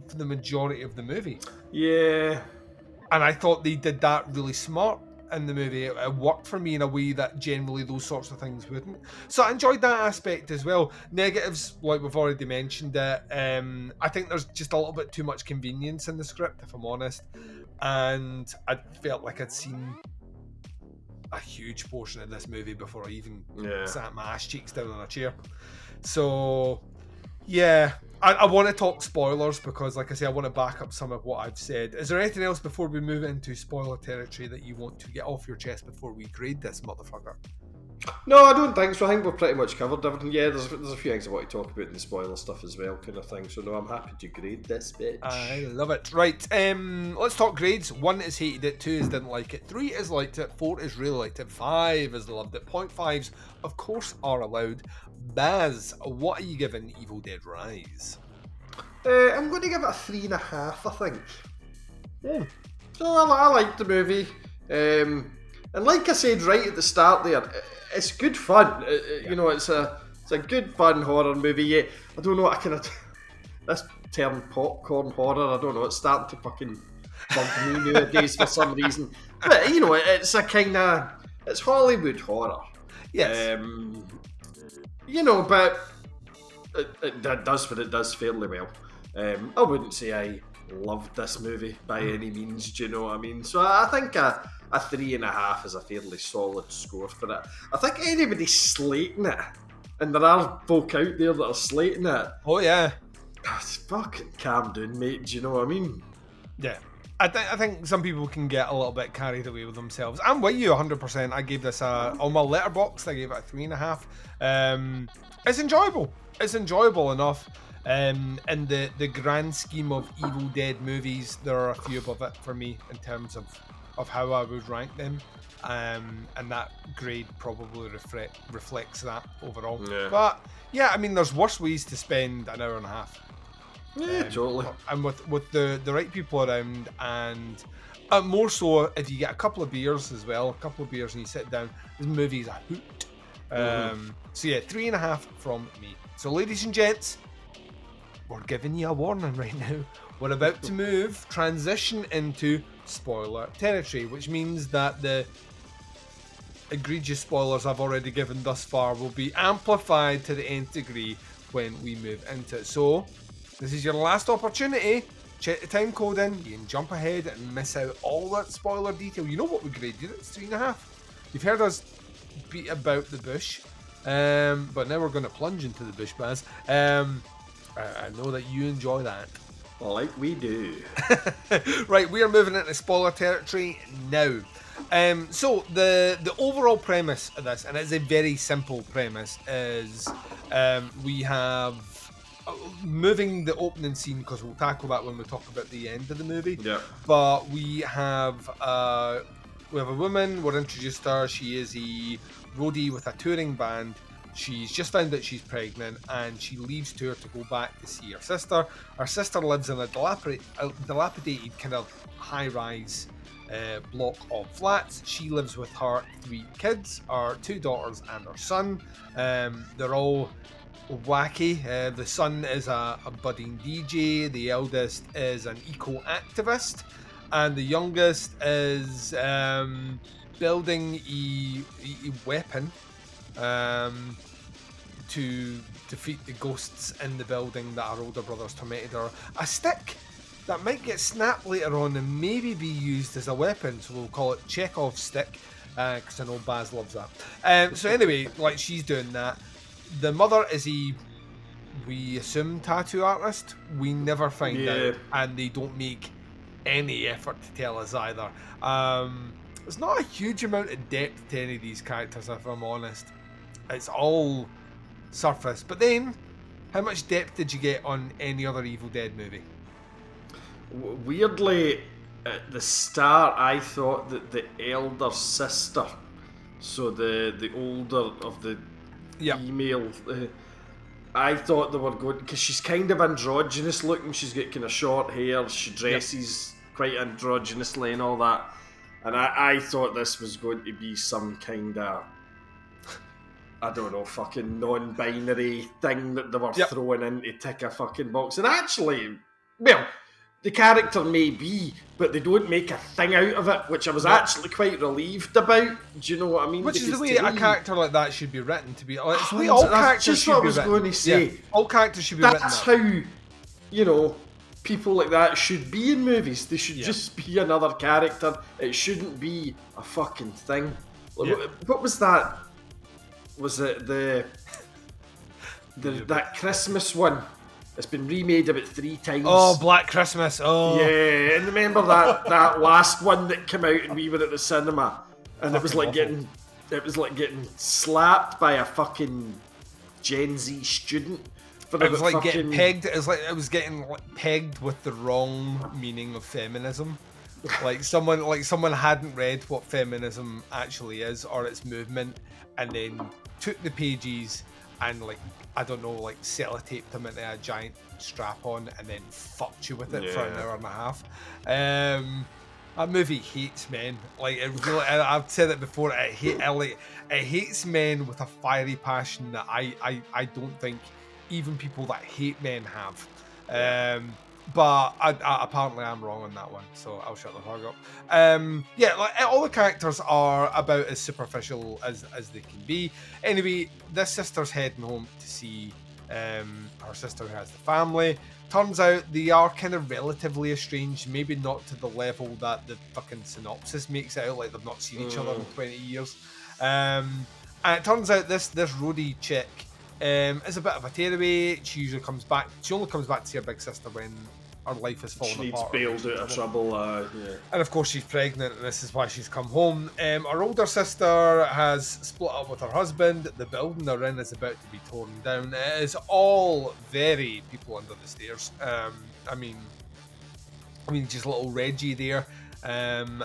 for the majority of the movie. Yeah. And I thought they did that really smart in the movie. It worked for me in a way that generally those sorts of things wouldn't. So I enjoyed that aspect as well. Negatives, like we've already mentioned it, I think there's just a little bit too much convenience in the script, if I'm honest. And I felt like I'd seen a huge portion of this movie before I even sat my ass cheeks down on a chair. So yeah, I want to talk spoilers, because like I say, I want to back up some of what I've said. Is there anything else before we move into spoiler territory that you want to get off your chest before we grade this motherfucker? No, I don't think so. I think we've pretty much covered everything. Yeah, there's a few things I want to talk about in the spoiler stuff as well, kind of thing. So no, I'm happy to grade this bitch. I love it. Right, let's talk grades. 1 is hated it, 2 is didn't like it, 3 is liked it, 4 is really liked it, 5 is loved it. 0.5s, of course, are allowed. Baz, what are you giving Evil Dead Rise? I'm going to give it a 3.5, I think. Yeah. So I like the movie. And like I said right at the start there, it's good fun. You know, it's a good fun horror movie. Yeah, I don't know. This term popcorn horror, I don't know. It's starting to fucking bug me nowadays for some reason. But you know, it's it's Hollywood horror. Yes. You know, but it does what it does fairly well. I wouldn't say I loved this movie by any means. Do you know what I mean? So I think a 3.5 is a fairly solid score for it. I think anybody slating it, and there are folk out there that are slating it. Oh yeah, fucking calm down, mate. Do you know what I mean? Yeah. I think some people can get a little bit carried away with themselves. I'm with you 100%. I gave this on my letterbox. I gave it a 3.5. It's enjoyable. It's enjoyable enough. In the grand scheme of Evil Dead movies, there are a few above it for me in terms of how I would rank them. And that grade probably reflects that overall. Yeah. But yeah, I mean, there's worse ways to spend an hour and a half. Yeah, totally. And with the right people around, and more so if you get a couple of beers as well, and you sit down, this movie's a hoot. So yeah, 3.5 from me. So ladies and gents, we're giving you a warning right now. We're about to transition into spoiler territory, which means that the egregious spoilers I've already given thus far will be amplified to the nth degree when we move into it. So this is your last opportunity. Check the time code in. You can jump ahead and miss out all that spoiler detail. You know what we graded it? It's 3.5. You've heard us beat about the bush, but now we're going to plunge into the bush, Baz. I know that you enjoy that. Like we do. Right, we are moving into spoiler territory now. So the overall premise of this, and it's a very simple premise, is we have moving the opening scene, because we'll tackle that when we talk about the end of the movie. Yeah. But we have a woman. We're introduced to her. She is a roadie with a touring band. She's just found out she's pregnant, and she leaves tour to go back to see her sister. Her sister lives in a dilapidated kind of high-rise block of flats. She lives with her 3 kids, her 2 daughters and her son. They're all wacky. The son is a budding DJ, the eldest is an eco-activist, and the youngest is building a weapon to defeat the ghosts in the building that her older brother's tormented her. A stick that might get snapped later on and maybe be used as a weapon, so we'll call it Chekhov's stick, because I know Baz loves that. So anyway, like, she's doing that. The mother is we assume, tattoo artist. We never find out, and they don't make any effort to tell us either. There's not a huge amount of depth to any of these characters, if I'm honest. It's all surface. But then, how much depth did you get on any other Evil Dead movie? Weirdly, at the start, I thought that the elder sister, so the older of the female, I thought they were good, because she's kind of androgynous looking. She's got kind of short hair. She dresses quite androgynously and all that. And I thought this was going to be some kind of, I don't know, fucking non-binary thing that they were throwing in to tick a fucking box. And actually, well, the character may be, but they don't make a thing out of it, which I was actually quite relieved about. Do you know what I mean? Which because is the way a character like that should be written, to be honest. It's the way all all characters should be written. That's just what I was going to say. Yeah, all characters should be written. That's how, you know, people like that should be in movies. They should just be another character. It shouldn't be a fucking thing. What was that? Was it that Christmas one? It's been remade about 3 times. Oh, Black Christmas. Oh. Yeah, and remember that last one that came out and we were at the cinema, and it was like getting slapped by a fucking Gen Z student. It was like getting pegged. It was getting pegged with the wrong meaning of feminism. like someone hadn't read what feminism actually is or its movement, and then took the pages and sellotaped them into a giant strap-on and then fucked you with it for an hour and a half. That movie hates men. Like, it really, I've said it before. It hates men with a fiery passion that I don't think even people that hate men have. But apparently I'm wrong on that one, so I'll shut the fuck up. All the characters are about as superficial as they can be. Anyway, this sister's heading home to see her sister who has the family. Turns out they are kind of relatively estranged, maybe not to the level that the fucking synopsis makes it out, like they've not seen each other in 20 years. And it turns out this roadie chick is a bit of a tearaway. She only comes back to see her big sister when her life has fallen apart. She needs bailed out of trouble. And of course she's pregnant, and this is why she's come home. Her older sister has split up with her husband. The building they're in is about to be torn down. It is all very People Under the Stairs. I mean, just little Reggie there. And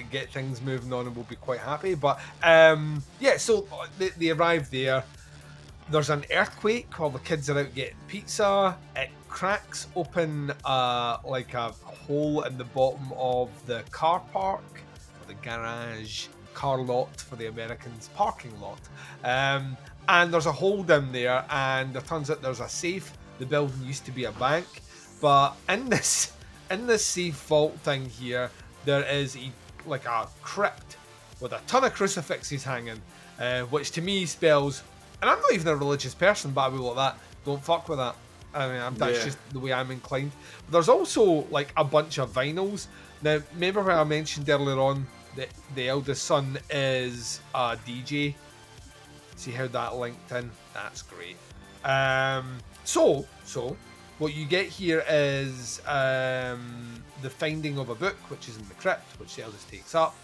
get things moving on, and we'll be quite happy. But so they arrive there. There's an earthquake while the kids are out getting pizza. It cracks open like a hole in the bottom of the car park, or the garage, car lot for the Americans, parking lot. And there's a hole down there, and it turns out there's a safe. The building used to be a bank, but in this safe vault thing here, there is a crypt with a ton of crucifixes hanging, which to me spells. And I'm not even a religious person, but I will like that. Don't fuck with that. I mean, that's just the way I'm inclined. But there's also like a bunch of vinyls. Now, remember when I mentioned earlier on that the eldest son is a DJ? See how that linked in? That's great. So what you get here is the finding of a book, which is in the crypt, which the eldest takes up.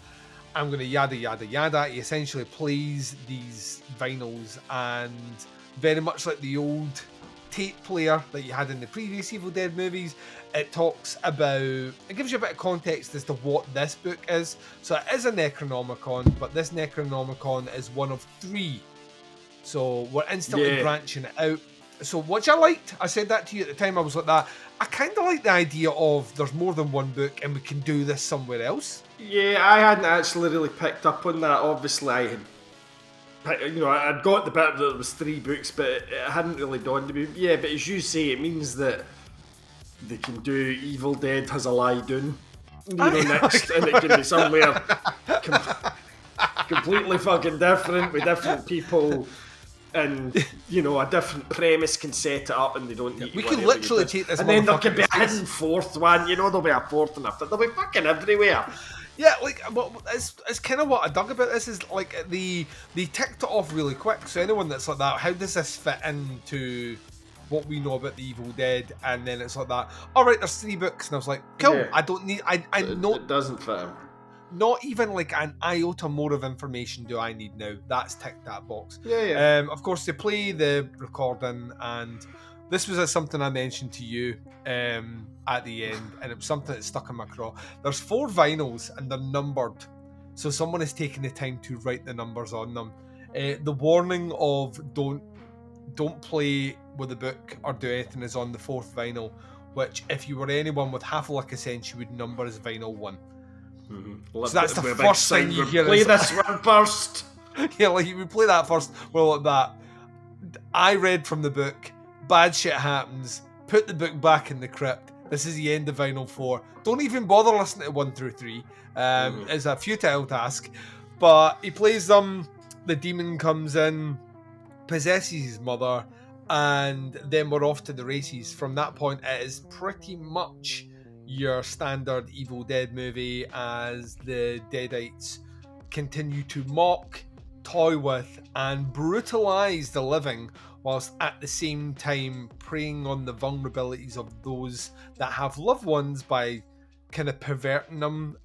I'm going to yada, yada, yada. He essentially plays these vinyls, and very much like the old tape player that you had in the previous Evil Dead movies, it gives you a bit of context as to what this book is. So it is a Necronomicon, but this Necronomicon is one of 3. So we're instantly branching it out. So which I liked. I said that to you at the time. I was like that. I kind of like the idea of there's more than one book and we can do this somewhere else. Yeah, I hadn't actually really picked up on that. Obviously, I had, I'd got the bit that there was 3 books, but it hadn't really dawned on me. Yeah, but as you say, it means that they can do Evil Dead Has a Lie Down, next, and it can be somewhere completely fucking different with different people. And, a different premise can set it up and they don't need We could literally take this. And then there could be a hidden 4th one, there'll be a 4th and a 5th. They'll be fucking everywhere. Yeah, it's kind of what I dug about this is, like, they ticked it off really quick. So anyone that's like that, how does this fit into what we know about the Evil Dead? And then it's like that, alright, there's 3 books. And I was like, cool, yeah. I don't need, I know. It doesn't fit him. Not even like an iota more of information do I need now. That's ticked that box. Yeah. Of course, they play the recording, and this was something I mentioned to you at the end, and it was something that stuck in my craw. There's 4 vinyls, and they're numbered, so someone has taken the time to write the numbers on them. The warning of don't play with the book or do anything is on the 4th vinyl, which if you were anyone with half a lick of sense, you would number as vinyl 1. Mm-hmm. So that's the first thing you hear. Play this one first. Yeah, like you would play that first. Well, like that. I read from the book. Bad shit happens. Put the book back in the crypt. This is the end of vinyl 4. Don't even bother listening to 1 through 3. It's a futile task. But he plays them. The demon comes in, possesses his mother, and then we're off to the races. From that point, it is pretty much your standard Evil Dead movie as the Deadites continue to mock, toy with, and brutalise the living, whilst at the same time preying on the vulnerabilities of those that have loved ones by kind of perverting them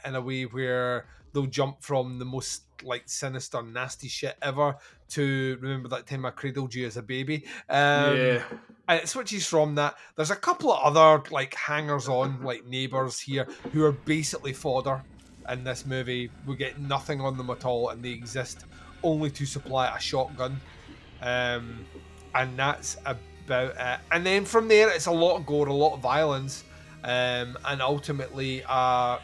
in a way where they'll jump from the most like sinister, nasty shit ever to remember that time I cradled you as a baby. Yeah. And it switches from that. There's a couple of other like hangers-on, like neighbours here, who are basically fodder in this movie. We get nothing on them at all, and they exist only to supply a shotgun. And that's about it. And then from there, it's a lot of gore, a lot of violence, and ultimately,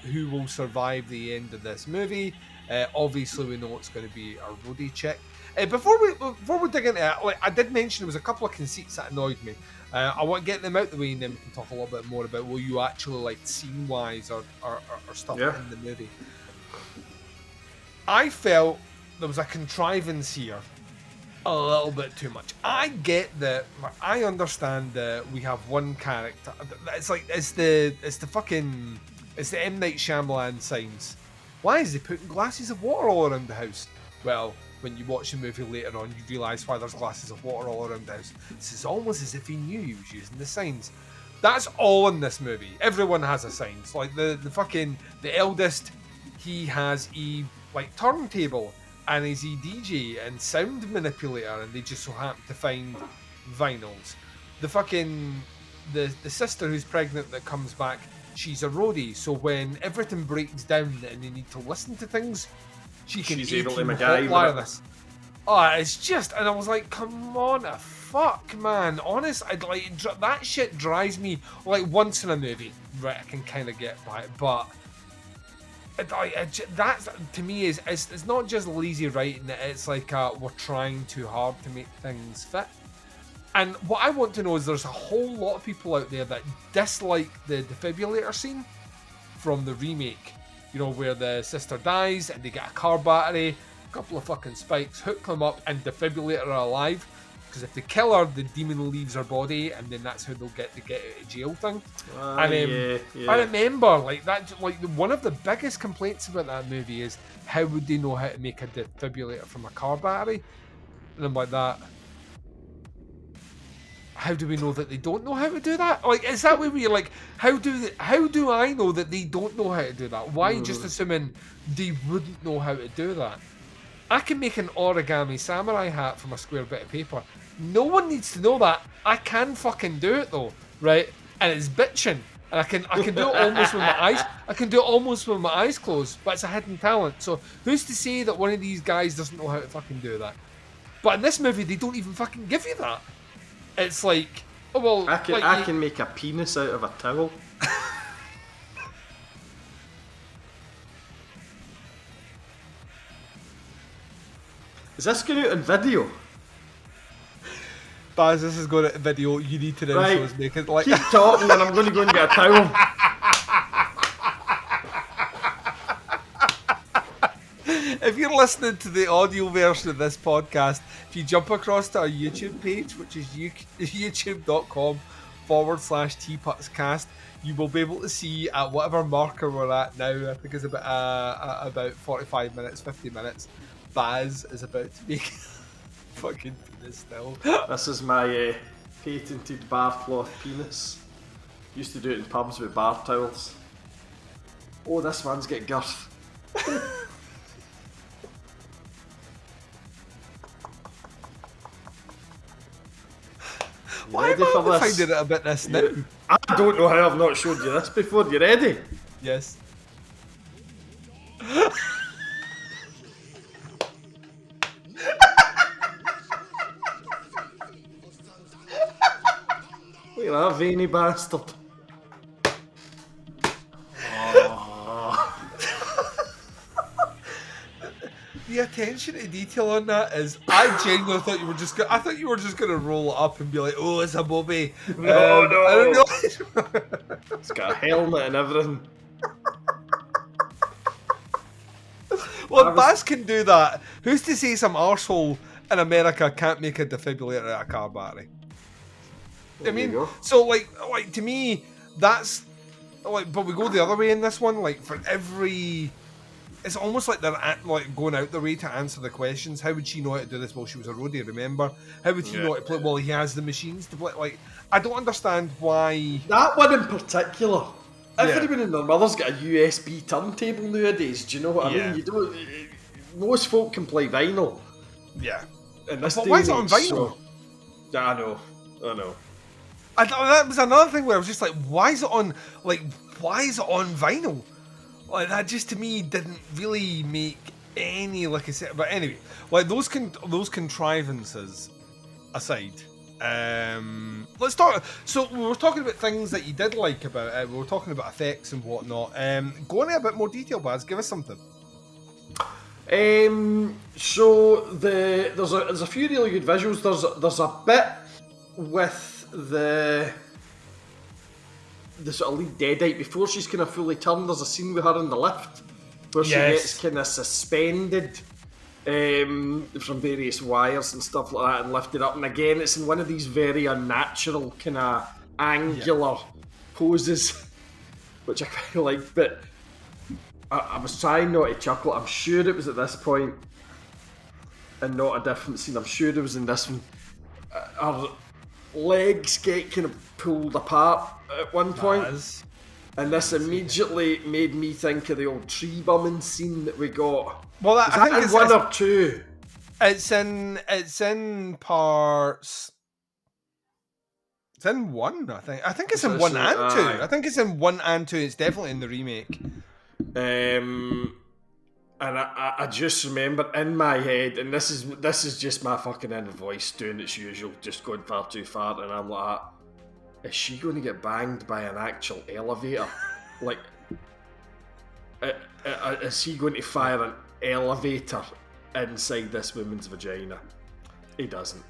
who will survive the end of this movie? Obviously, we know it's going to be a roadie chick. Before we dig into it, like I did mention, there was a couple of conceits that annoyed me. I want to get them out the way, and then we can talk a little bit more about what you actually like scene-wise or stuff in the movie. I felt there was a contrivance here, a little bit too much. I get that. I understand that we have one character. It's like it's the M. Night Shyamalan signs. Why is he putting glasses of water all around the house? Well, when you watch the movie later on, you realise why there's glasses of water all around the house. This is almost as if he knew he was using the signs. That's all in this movie. Everyone has a signs. Like the eldest, he has a like turntable, and he's a DJ and sound manipulator, and they just so happen to find vinyls. The sister who's pregnant that comes back, she's a roadie, so when everything breaks down and they need to listen to things, she's able to MacGyver this. Oh, it's just, and I was like, come on, fuck, man. Honest, that shit drives me. Like once in a movie, right? I can kind of get by it, but that to me is it's not just lazy writing. It's like we're trying too hard to make things fit. And what I want to know is there's a whole lot of people out there that dislike the defibrillator scene from the remake. You know, where the sister dies and they get a car battery, a couple of fucking spikes, hook them up, and defibrillate her alive. Because if they kill her, the demon leaves her body, and then that's how they'll get the get out of jail thing. I remember one of the biggest complaints about that movie is how would they know how to make a defibrillator from a car battery? And I'm like that. how do we know that they don't know how to do that? Like, is that where you're like, how do I know that they don't know how to do that? Why just assuming they wouldn't know how to do that? I can make an origami samurai hat from a square bit of paper. No one needs to know that. I can fucking do it though, right? And it's bitching. And I can do it almost with my eyes. I can do it almost with my eyes closed, but it's a hidden talent. So who's to say that one of these guys doesn't know how to fucking do that? But in this movie, they don't even fucking give you that. It's like, oh well. I can make a penis out of a towel. Is this going out on video? Baz, this is going out on video. You need to know Right. so it's making like. Keep talking, and I'm going to go and get a towel. If you're listening to the audio version of this podcast, if you jump across to our YouTube page, which is youtube.com/teaputscast, you will be able to see at whatever marker we're at now. I think it's about 45 minutes, 50 minutes. Baz is about to make fucking penis still. This is my patented bar cloth penis. Used to do it in pubs with bar towels. Oh, this man's got girth. Why am I finding it a bit this now? I don't know how I've not showed you this before. You ready? Yes. Look at that veiny bastard. The attention to detail on that is, I genuinely thought you were just I thought you were just gonna roll it up and be like, oh, it's a bobby. No. I don't know. It's got a helmet and everything. Well, Baz can do that. Who's to say some arsehole in America can't make a defibrillator out of car battery? I mean, so like to me, that's like, but we go the other way in this one. Like for every, it's almost like they're like going out their way to answer the questions. How would she know how to do this? Well, she was a roadie, remember? How would he know how to play? Well, he has the machines to play. Like, I don't understand why. That one in particular. Everyone and their mother's got a USB turntable nowadays. Do you know what I mean? You don't. Most folk can play vinyl. Yeah. In this But day why and is it on age, vinyl? so- I know. That was another thing where I was just like, why is it on vinyl? Like, that just to me didn't really make any, like I said. But anyway, like those contrivances aside, let's talk. So we were talking about things that you did like about it. We were talking about effects and whatnot. Go into a bit more detail, Baz. Give us something. So there's a few really good visuals. There's a bit with the sort of lead deadite before she's kind of fully turned. There's a scene with her in the lift where she gets kind of suspended from various wires and stuff like that and lifted up. And again, it's in one of these very unnatural kind of angular poses, which I quite like. But I was trying not to chuckle. I'm sure it was at this point and not a different scene. I'm sure it was in this one. Our legs get kind of pulled apart at one point. And this immediately made me think of the old tree bumming scene that we got. Well, I think it's one or two. It's in parts. It's in one, I think. I think it's in one and two. I think it's in one and two. It's definitely in the remake. And I just remember in my head, and this is just my fucking inner voice doing its usual, just going far too far, and I'm like, is she going to get banged by an actual elevator? Like, is he going to fire an elevator inside this woman's vagina? He doesn't.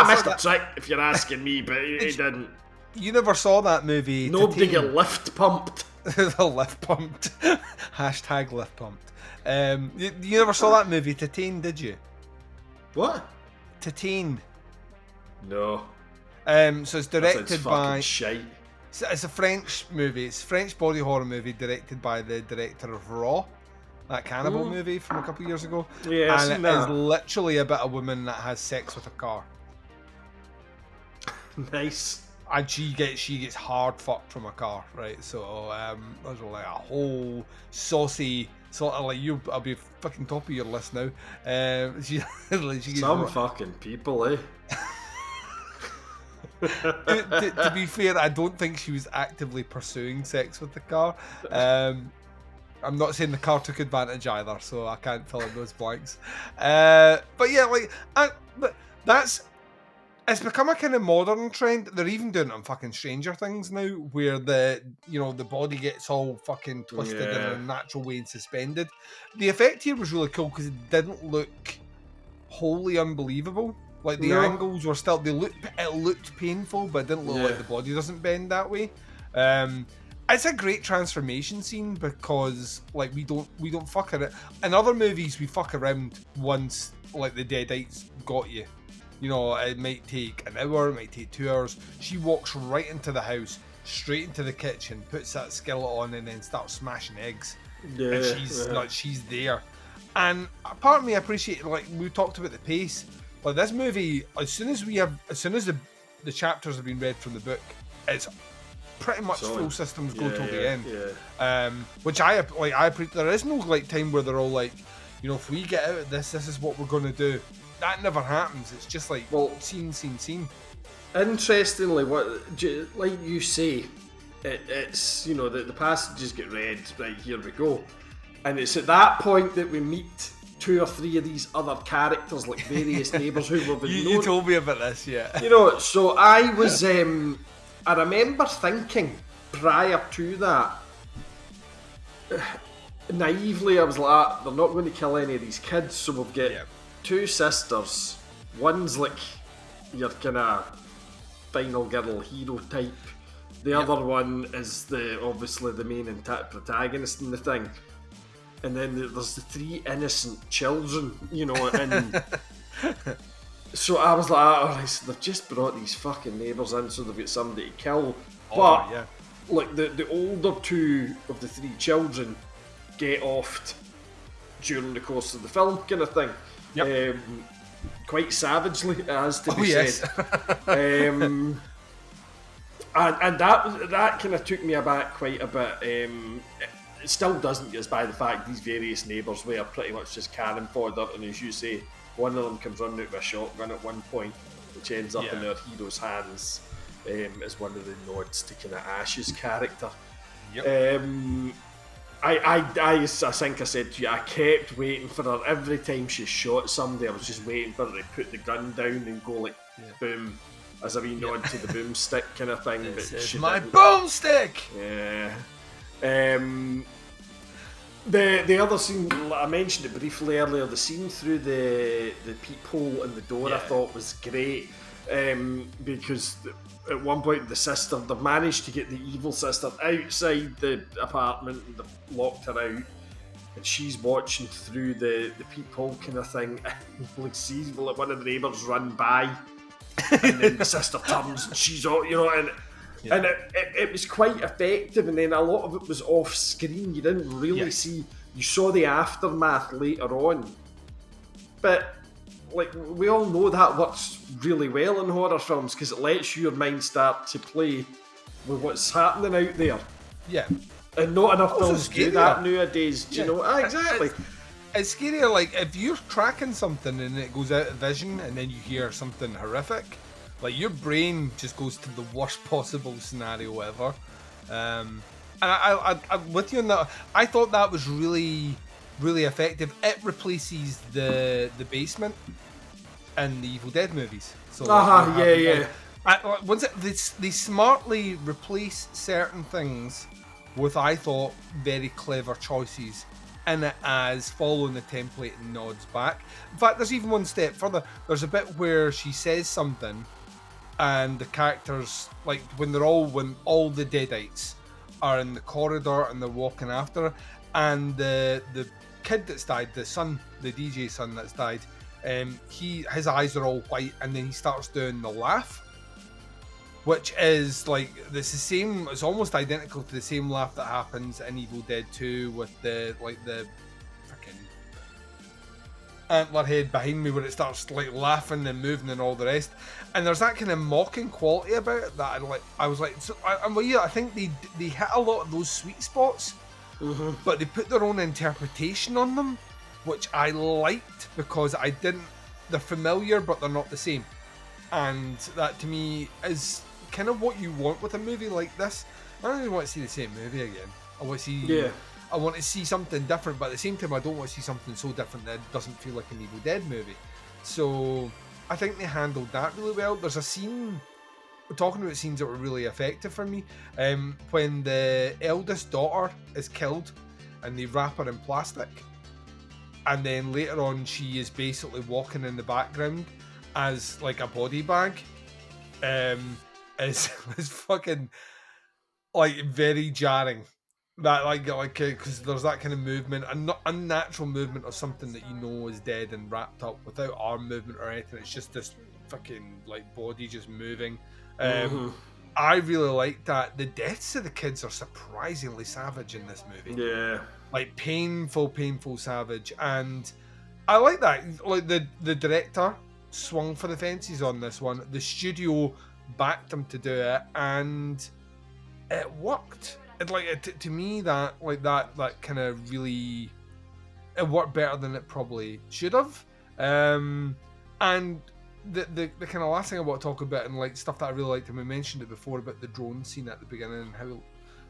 Missed a trick, if you're asking me, but he didn't. You never saw that movie. Nobody get lift pumped. The lift pumped. Hashtag lift pumped. You never saw that movie, Titane, did you? What? Titane. No. So it's directed by. Shite. It's a French movie. It's a French body horror movie directed by the director of Raw, that cannibal movie from a couple of years ago. Yeah, and it is literally about a woman that has sex with a car. Nice. And she gets hard fucked from a car, right? So there's like a whole saucy sort of like I'll be fucking top of your list now. She gets Some fucking people, eh? to be fair, I don't think she was actively pursuing sex with the car. I'm not saying the car took advantage either, so I can't fill in those blanks. But yeah, like, but it's become a kind of modern trend. They're even doing it on fucking Stranger Things now, where the body gets all fucking twisted in a natural way and suspended. The effect here was really cool because it didn't look wholly unbelievable. Like the angles were still, it looked painful, but it didn't look like the body doesn't bend that way. It's a great transformation scene because like we don't fuck around. In other movies we fuck around once like the Deadites got you. You know, it might take an hour, it might take 2 hours. She walks right into the house, straight into the kitchen, puts that skillet on, and then starts smashing eggs. Yeah, and she's there. And part of me appreciate, like we talked about the pace. Like this movie, as soon as the chapters have been read from the book, it's pretty much full systems go till the end. Yeah. Which I appreciate. There is no like time where they're all like, you know, if we get out of this is what we're going to do. That never happens. It's just like scene. Interestingly, like you say, it's you know the passages get read. Right, here we go, and it's at that point that we meet 2 or 3 of these other characters, like various neighbours who we've been you told me about this, yeah. You know, so I was, I remember thinking prior to that, naively, I was like, they're not going to kill any of these kids, so we'll get 2 sisters. One's like your kind of final girl hero type. The other one is obviously the main protagonist in the thing. And then there's the 3 innocent children, you know, and so I was like, alright, so they've just brought these fucking neighbours in so they've got somebody to kill. But, like, the older 2 of the 3 children get offed during the course of the film, kind of thing. Yep. Quite savagely, it has to be said. And that kind of took me aback quite a bit. It still doesn't get us by the fact these various neighbours were pretty much just cannon fodder, and as you say, one of them comes running out with a shotgun at one point, which ends up in our hero's hands as one of the nods to kind of Ash's character. Yep. I think I said to you, I kept waiting for her every time she shot somebody. I was just waiting for her to put the gun down and go like boom, as a wee nod to the boomstick kind of thing. This is my boomstick. Yeah. The other scene, I mentioned it briefly earlier, the scene through the peephole in the door I thought was great, because at one point they've managed to get the evil sister outside the apartment and they've locked her out, and she's watching through the peephole kind of thing, and like sees one of the neighbours run by, and then the sister turns and she's all, you know, and it was quite effective, and then a lot of it was off screen. You didn't really see, you saw the aftermath later on, but like we all know that works really well in horror films because it lets your mind start to play with what's happening out there. Yeah. And not enough films do that nowadays. Do you know? Exactly. It's scarier, like if you're tracking something and it goes out of vision and then you hear something horrific, like your brain just goes to the worst possible scenario ever. And I'm with you on that. I thought that was really, really effective. It replaces the basement in the Evil Dead movies. So they smartly replace certain things with, I thought, very clever choices in it as following the template and nods back. In fact, there's even one step further. There's a bit where she says something and the characters, like when all the Deadites are in the corridor and they're walking after her, and the kid that's died, the DJ son that's died, his eyes are all white, and then he starts doing the laugh, which is like it's almost identical to the same laugh that happens in Evil Dead 2 with the freaking antler head behind me where it starts like laughing and moving and all the rest. And there's that kind of mocking quality about it that I was like, so I think they hit a lot of those sweet spots, but they put their own interpretation on them, which I liked because they're familiar but they're not the same. And that to me is kind of what you want with a movie like this. I don't really want to see the same movie again. I want to see something different, but at the same time I don't want to see something so different that it doesn't feel like an Evil Dead movie. So I think they handled that really well. There's a scene, talking about scenes that were really effective for me, when the eldest daughter is killed and they wrap her in plastic, and then later on she is basically walking in the background as like a body bag, is fucking like very jarring. That like because there's that kind of movement, an unnatural movement of something that you know is dead and wrapped up without arm movement or anything. It's just this fucking like body just moving. I really like that. The deaths of the kids are surprisingly savage in this movie. Yeah, like painful savage, and I like that. Like the director swung for the fences on this one. The studio backed him to do it, and it worked. It, like to me, that kind of really, it worked better than it probably should have. And the kind of last thing I want to talk about, and like stuff that I really liked, and we mentioned it before about the drone scene at the beginning and how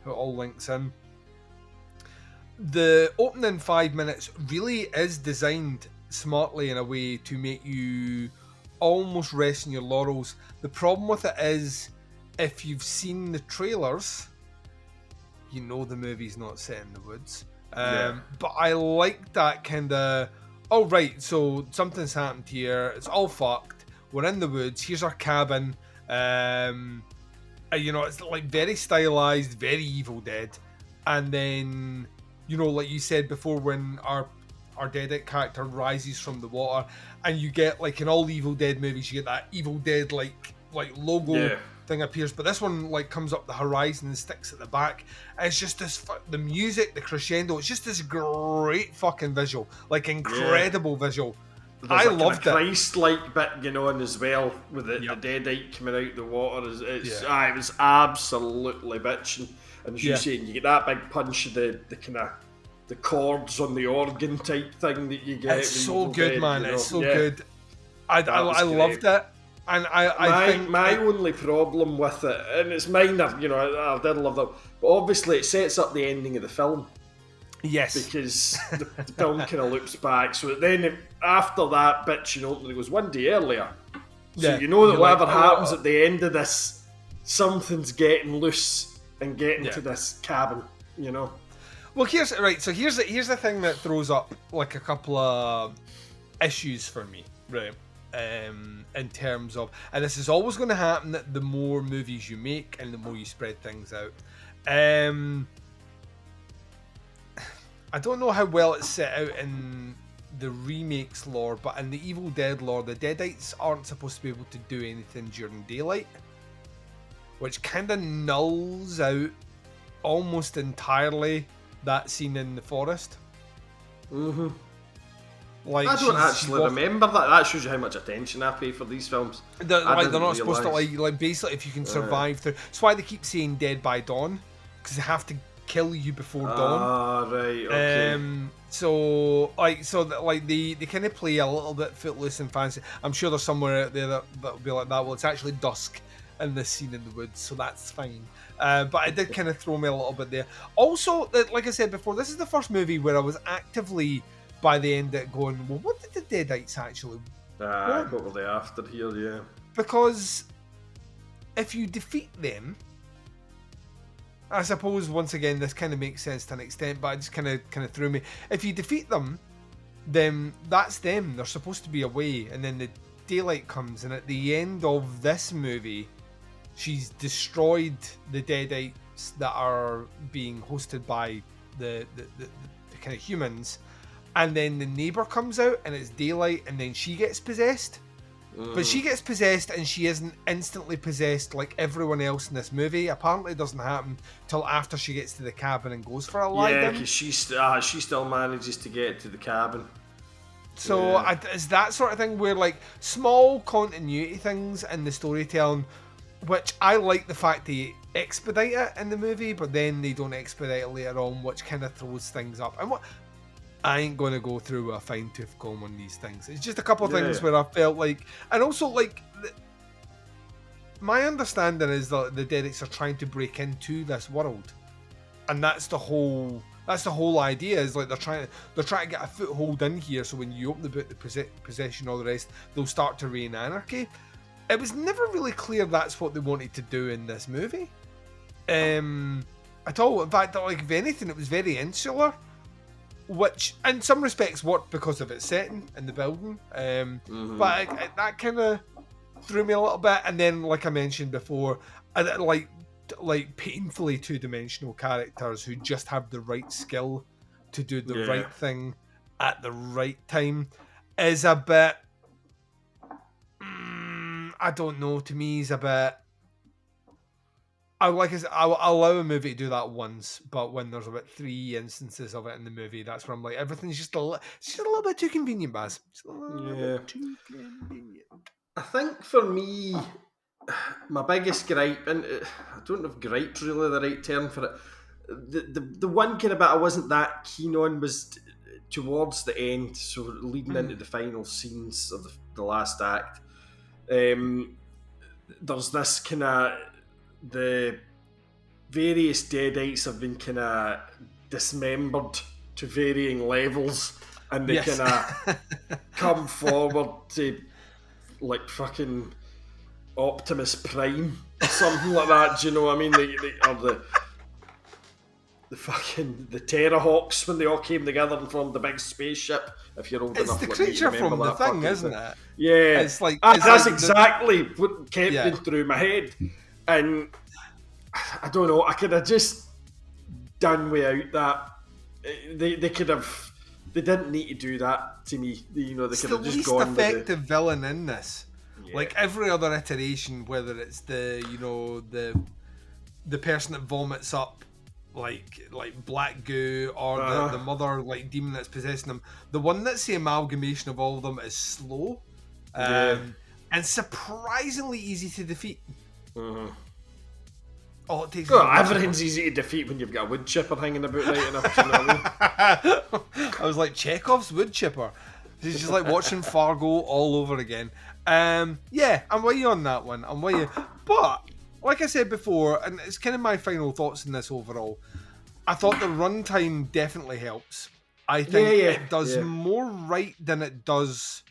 it all links in. The opening 5 minutes really is designed smartly in a way to make you almost rest in your laurels. The problem with it is, if you've seen the trailers, you know the movie's not set in the woods. But I like that kind of, oh right, so something's happened here, it's all fucked, we're in the woods, here's our cabin. You know, it's like very stylized, very Evil Dead. And then, you know, like you said before, when our Deadite character rises from the water, and you get, like in all Evil Dead movies, you get that Evil Dead like logo thing appears, but this one like comes up the horizon and sticks at the back, and it's just this the music, the crescendo, it's just this great fucking visual, like incredible visual. There's I loved it. Christ-like bit going on as well with the Deadite coming out the water. It was absolutely bitching, and as you say, you get that big punch of the kind of the chords on the organ type thing that you get. It's so good, Dead, man. You know? It's so good. I loved it. And I think my only problem with it, and it's minor, you know, I did love that, but obviously it sets up the ending of the film. Yes. Because the film kind of loops back. So then after that bitch, you know, it goes one day earlier. So you know that whatever happens at the end of this, something's getting loose and getting to this cabin, you know. Well, here's the thing that throws up like a couple of issues for me, right? In terms of, and this is always going to happen, that the more movies you make and the more you spread things out. I don't know how well it's set out in the remakes lore, but in the Evil Dead lore, the Deadites aren't supposed to be able to do anything during daylight, which kind of nulls out almost entirely that scene in the forest. Like, I don't actually remember that. That shows you how much attention I pay for these films. They're not supposed to like basically, if you can survive through. That's why they keep saying Dead by Dawn, because they have to kill you before dawn. Ah, right, okay. They kind of play a little bit footloose and fancy. I'm sure there's somewhere out there that'll be like that. Well, it's actually dusk in this scene in the woods, so that's fine. But it did kind of throw me a little bit there. Also, like I said before, this is the first movie where I was actively, by the end of it, going, well, what did the Deadites actually want? What were they after here, yeah. Because if you defeat them, I suppose, once again, this kind of makes sense to an extent, but it just kind of threw me. If you defeat them, then that's them. They're supposed to be away, and then the daylight comes, and at the end of this movie, she's destroyed the Deadites that are being hosted by the kind of humans, and then the neighbour comes out, and it's daylight, and then she gets possessed. But she gets possessed, and she isn't instantly possessed like everyone else in this movie. Apparently, it doesn't happen till after she gets to the cabin and goes for a lie down. Yeah, because she still manages to get to the cabin. So it's that sort of thing where like small continuity things in the storytelling, which I like the fact they expedite it in the movie, but then they don't expedite it later on, which kind of throws things up. And what I ain't going to go through a fine tooth comb on these things. It's just a couple of things where I felt like, and also like, my understanding is that the Derricks are trying to break into this world, and that's the whole idea. Is like they're trying to get a foothold in here. So when you open the book, the possession, all the rest, they'll start to reign anarchy. It was never really clear that's what they wanted to do in this movie, at all. In fact, like if anything, it was very insular, which in some respects worked because of its setting and the building. But that kind of threw me a little bit. And then, like I mentioned before, like painfully two-dimensional characters who just have the right skill to do the right thing at the right time is a bit, I don't know, to me is a bit, I'll allow a movie to do that once, but when there's about 3 instances of it in the movie, that's where I'm like, everything's just a little bit too convenient, Baz. Just a little bit too convenient. I think for me, my biggest gripe, and I don't know if gripe's really the right term for it, the one kind of bit I wasn't that keen on was towards the end, so leading into the final scenes of the last act. There's this kind of, the various Deadites have been kind of dismembered to varying levels, and they kind of come forward to like fucking Optimus Prime or something like that. Do you know what I mean? They are the fucking the Terrahawks when they all came together and formed the big spaceship. If you're old it's enough, the like creature me, to from the that thing, isn't it? Yeah, it's like that's like exactly what kept going through my head, and I don't know. I could have just done without that. They could have. They didn't need to do that to me. You know, they could have just gone. It's the least effective villain in this. Yeah. Like every other iteration, whether it's the person that vomits up like black goo or the mother like demon that's possessing them, the one that's the amalgamation of all of them is slow, and surprisingly easy to defeat. All it takes. Everything's easy to defeat when you've got a wood chipper hanging about right enough. You know what I mean? I was like Chekhov's wood chipper. It's just like watching Fargo all over again. I'm with you on that one. I'm with you. But like I said before, and it's kind of my final thoughts on this overall, I thought the runtime definitely helps. I think it does more right than it does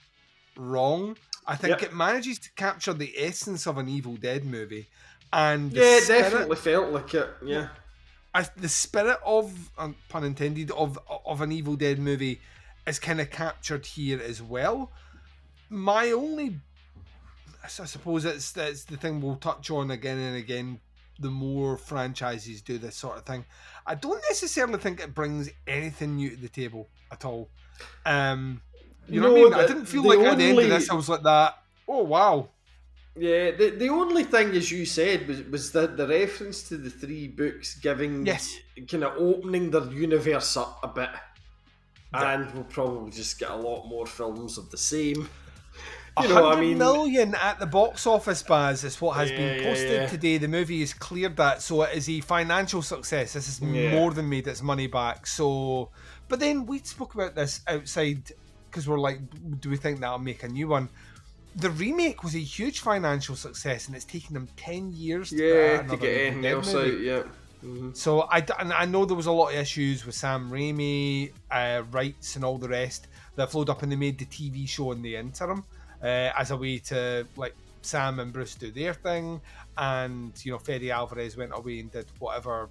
wrong. I think it manages to capture the essence of an Evil Dead movie. And it definitely felt like it. Yeah, the spirit of, pun intended, of an Evil Dead movie is kind of captured here as well. My only, I suppose it's the thing we'll touch on again and again. The more franchises do this sort of thing, I don't necessarily think it brings anything new to the table at all. You know what I mean? I didn't feel like at the end of this I was like that. Oh wow. Yeah, the only thing, as you said, was the reference to the 3 books giving, kind of opening their universe up a bit. And we'll probably just get a lot more films of the same. You know what I mean? 100 million at the box office, Baz, is what has been posted today. The movie has cleared that, so it is a financial success. This has more than made its money back. So, but then we spoke about this outside, because we're like, do we think that'll make a new one? The remake was a huge financial success, and it's taken them 10 years to get anything else out. Yeah. Mm-hmm. So I know there was a lot of issues with Sam Raimi, rights and all the rest that flowed up, and they made the TV show in the interim as a way to like Sam and Bruce do their thing, and Fede Alvarez went away and did whatever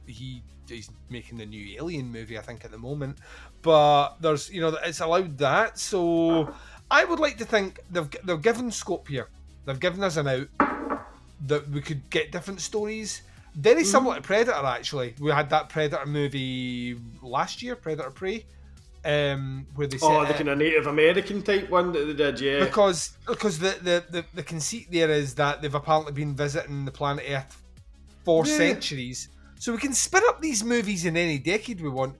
he's making the new Alien movie, I think, at the moment. But there's it's allowed that, so I would like to think they've given scope here. They've given us an out that we could get different stories. Very similar to Predator, actually. We had that Predator movie last year, Predator Prey, where they set the kind of Native American type one that they did, yeah. Because the conceit there is that they've apparently been visiting the planet Earth for centuries. So we can spin up these movies in any decade we want.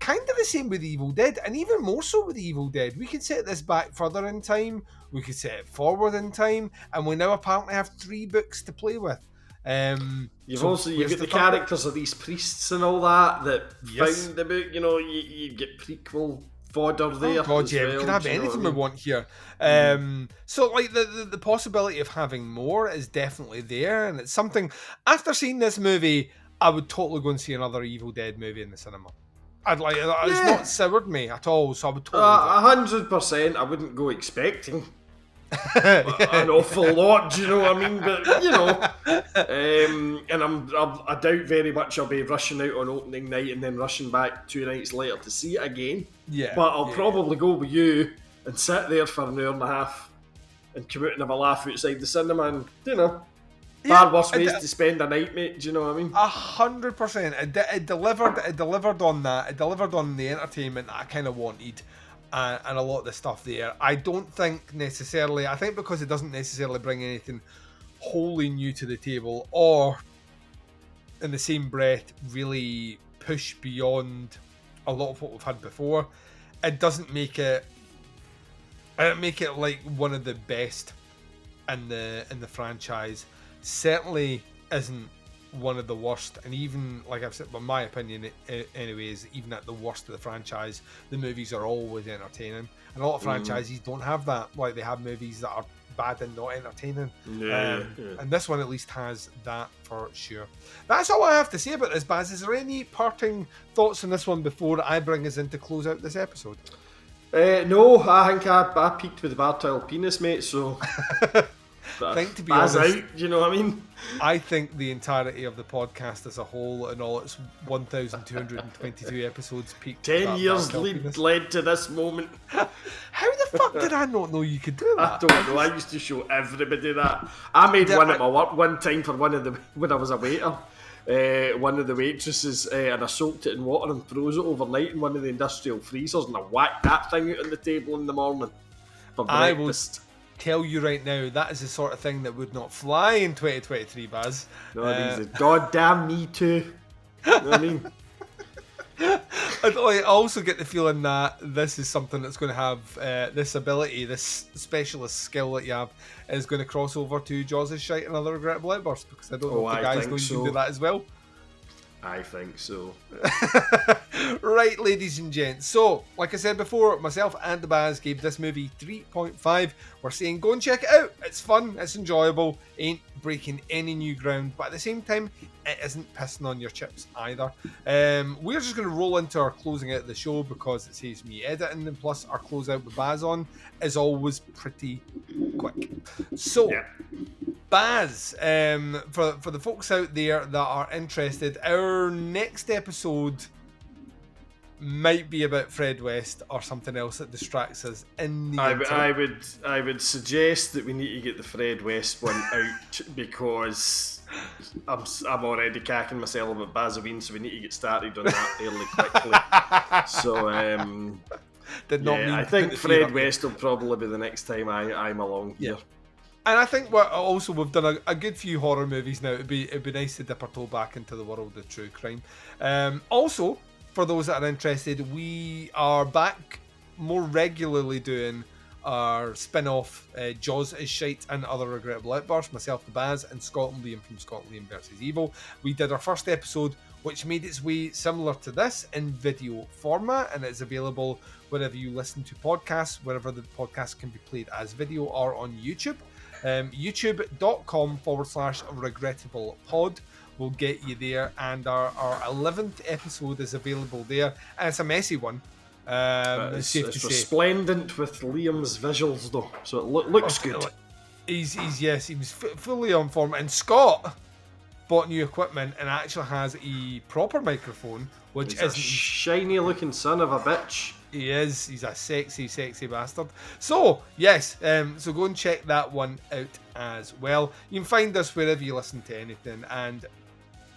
kind of the same with Evil Dead, and even more so with Evil Dead. We could set this back further in time, we could set it forward in time, and we now apparently have 3 books to play with. You've got the characters of these priests and all that found the book. You know, you get prequel fodder there. Oh God, yeah, we can have anything we want here. So, like, the possibility of having more is definitely there, and it's something. After seeing this movie, I would totally go and see another Evil Dead movie in the cinema. It's not soured me at all, so I would totally 100%. I wouldn't go expecting an awful lot, do you know what I mean? But you know, and I doubt very much I'll be rushing out on opening night and then rushing back 2 nights later to see it again. Yeah, but I'll probably go with you and sit there for an hour and a half and come out and have a laugh outside the cinema, and you know. Far worse ways to spend a night, mate. Do you know what I mean? 100%. It delivered. It delivered on that. It delivered on the entertainment that I kind of wanted, and a lot of the stuff there. I don't think necessarily. I think because it doesn't necessarily bring anything wholly new to the table, or in the same breath, really push beyond a lot of what we've had before. It doesn't make it. Make it like one of the best in the franchise. Certainly isn't one of the worst, and even, like I've said, in my opinion anyways, even at the worst of the franchise, the movies are always entertaining, and a lot of franchises don't have that. Like, they have movies that are bad and not entertaining, and this one at least has that for sure. That's all I have to say about this, Baz. Is there any parting thoughts on this one before I bring us in to close out this episode? No, I think I peaked with the Bartile penis, mate, so I think, to be honest, out, you know what I mean? I think the entirety of the podcast as a whole, and all its 1,222 episodes, peaked. 10 years led to this moment. How the fuck did I not know you could do that? I don't know. I used to show everybody that. I made one at my work one time for when I was a waiter. One of the waitresses, and I soaked it in water and froze it overnight in one of the industrial freezers, and I whacked that thing out on the table in the morning for breakfast. Tell you right now, that is the sort of thing that would not fly in 2023, Baz. No, it is. Goddamn me too. You know what I mean? I also get the feeling that this is something that's going to have this ability, this specialist skill that you have, is going to cross over to Jaws' Shite and Other Regrettable Outbursts, because I don't know if the guys know you can do that as well. I think so. Right, ladies and gents. So, like I said before, myself and the Baz gave this movie 3.5. We're saying go and check it out. It's fun, it's enjoyable, ain't breaking any new ground, but at the same time, it isn't pissing on your chips either. We're just going to roll into our closing out of the show because it saves me editing, and plus our closeout with Baz on is always pretty quick. So, Baz, for the folks out there that are interested, our next episode might be about Fred West or something else that distracts us in the I would suggest that we need to get the Fred West one out because I'm already cacking myself about Bazoween, so we need to get started on that fairly quickly. So I think Fred West will probably be the next time I'm along here. And I think we've done a good few horror movies now. It'd be nice to dip our toe back into the world of true crime. Also, for those that are interested, we are back more regularly doing our spin-off Jaws is Shite and Other Regrettable Outbursts. Myself, the Baz, and Scott and Liam from Scott and Liam vs. Evil. We did our first episode, which made its way similar to this in video format, and it's available wherever you listen to podcasts, wherever the podcast can be played as video, or on YouTube. youtube.com/regrettablepod will get you there, and our 11th episode is available there, and it's a messy one. It's safe to say. Resplendent with Liam's visuals though, so it looks good. He was fully on form, and Scott bought new equipment and actually has a proper microphone, which is a shiny looking son of a bitch. He is. He's a sexy bastard. So, yes, so go and check that one out as well. You can find us wherever you listen to anything, and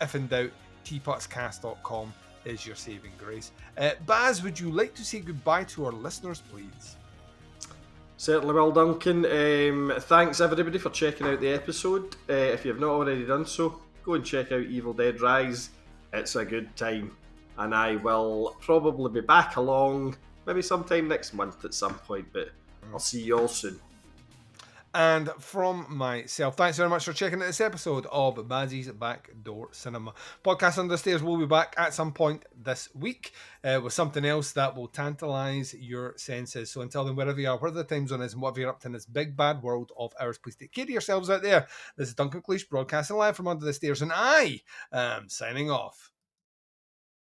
if in doubt, teapotscast.com is your saving grace. Baz, would you like to say goodbye to our listeners, please? Certainly will, Duncan. Thanks everybody for checking out the episode. If you have not already done so, go and check out Evil Dead Rise. It's a good time. and I will probably be back along maybe sometime next month at some point, but I'll see you all soon. And from myself, thanks very much for checking out this episode of Bazzy's Backdoor Cinema. Podcast Under the Stairs will be back at some point this week with something else that will tantalise your senses. So until then, wherever you are, whatever the time zone is, and whatever you're up to in this big bad world of ours, please take care of yourselves out there. This is Duncan Cleese broadcasting live from Under the Stairs, and I am signing off.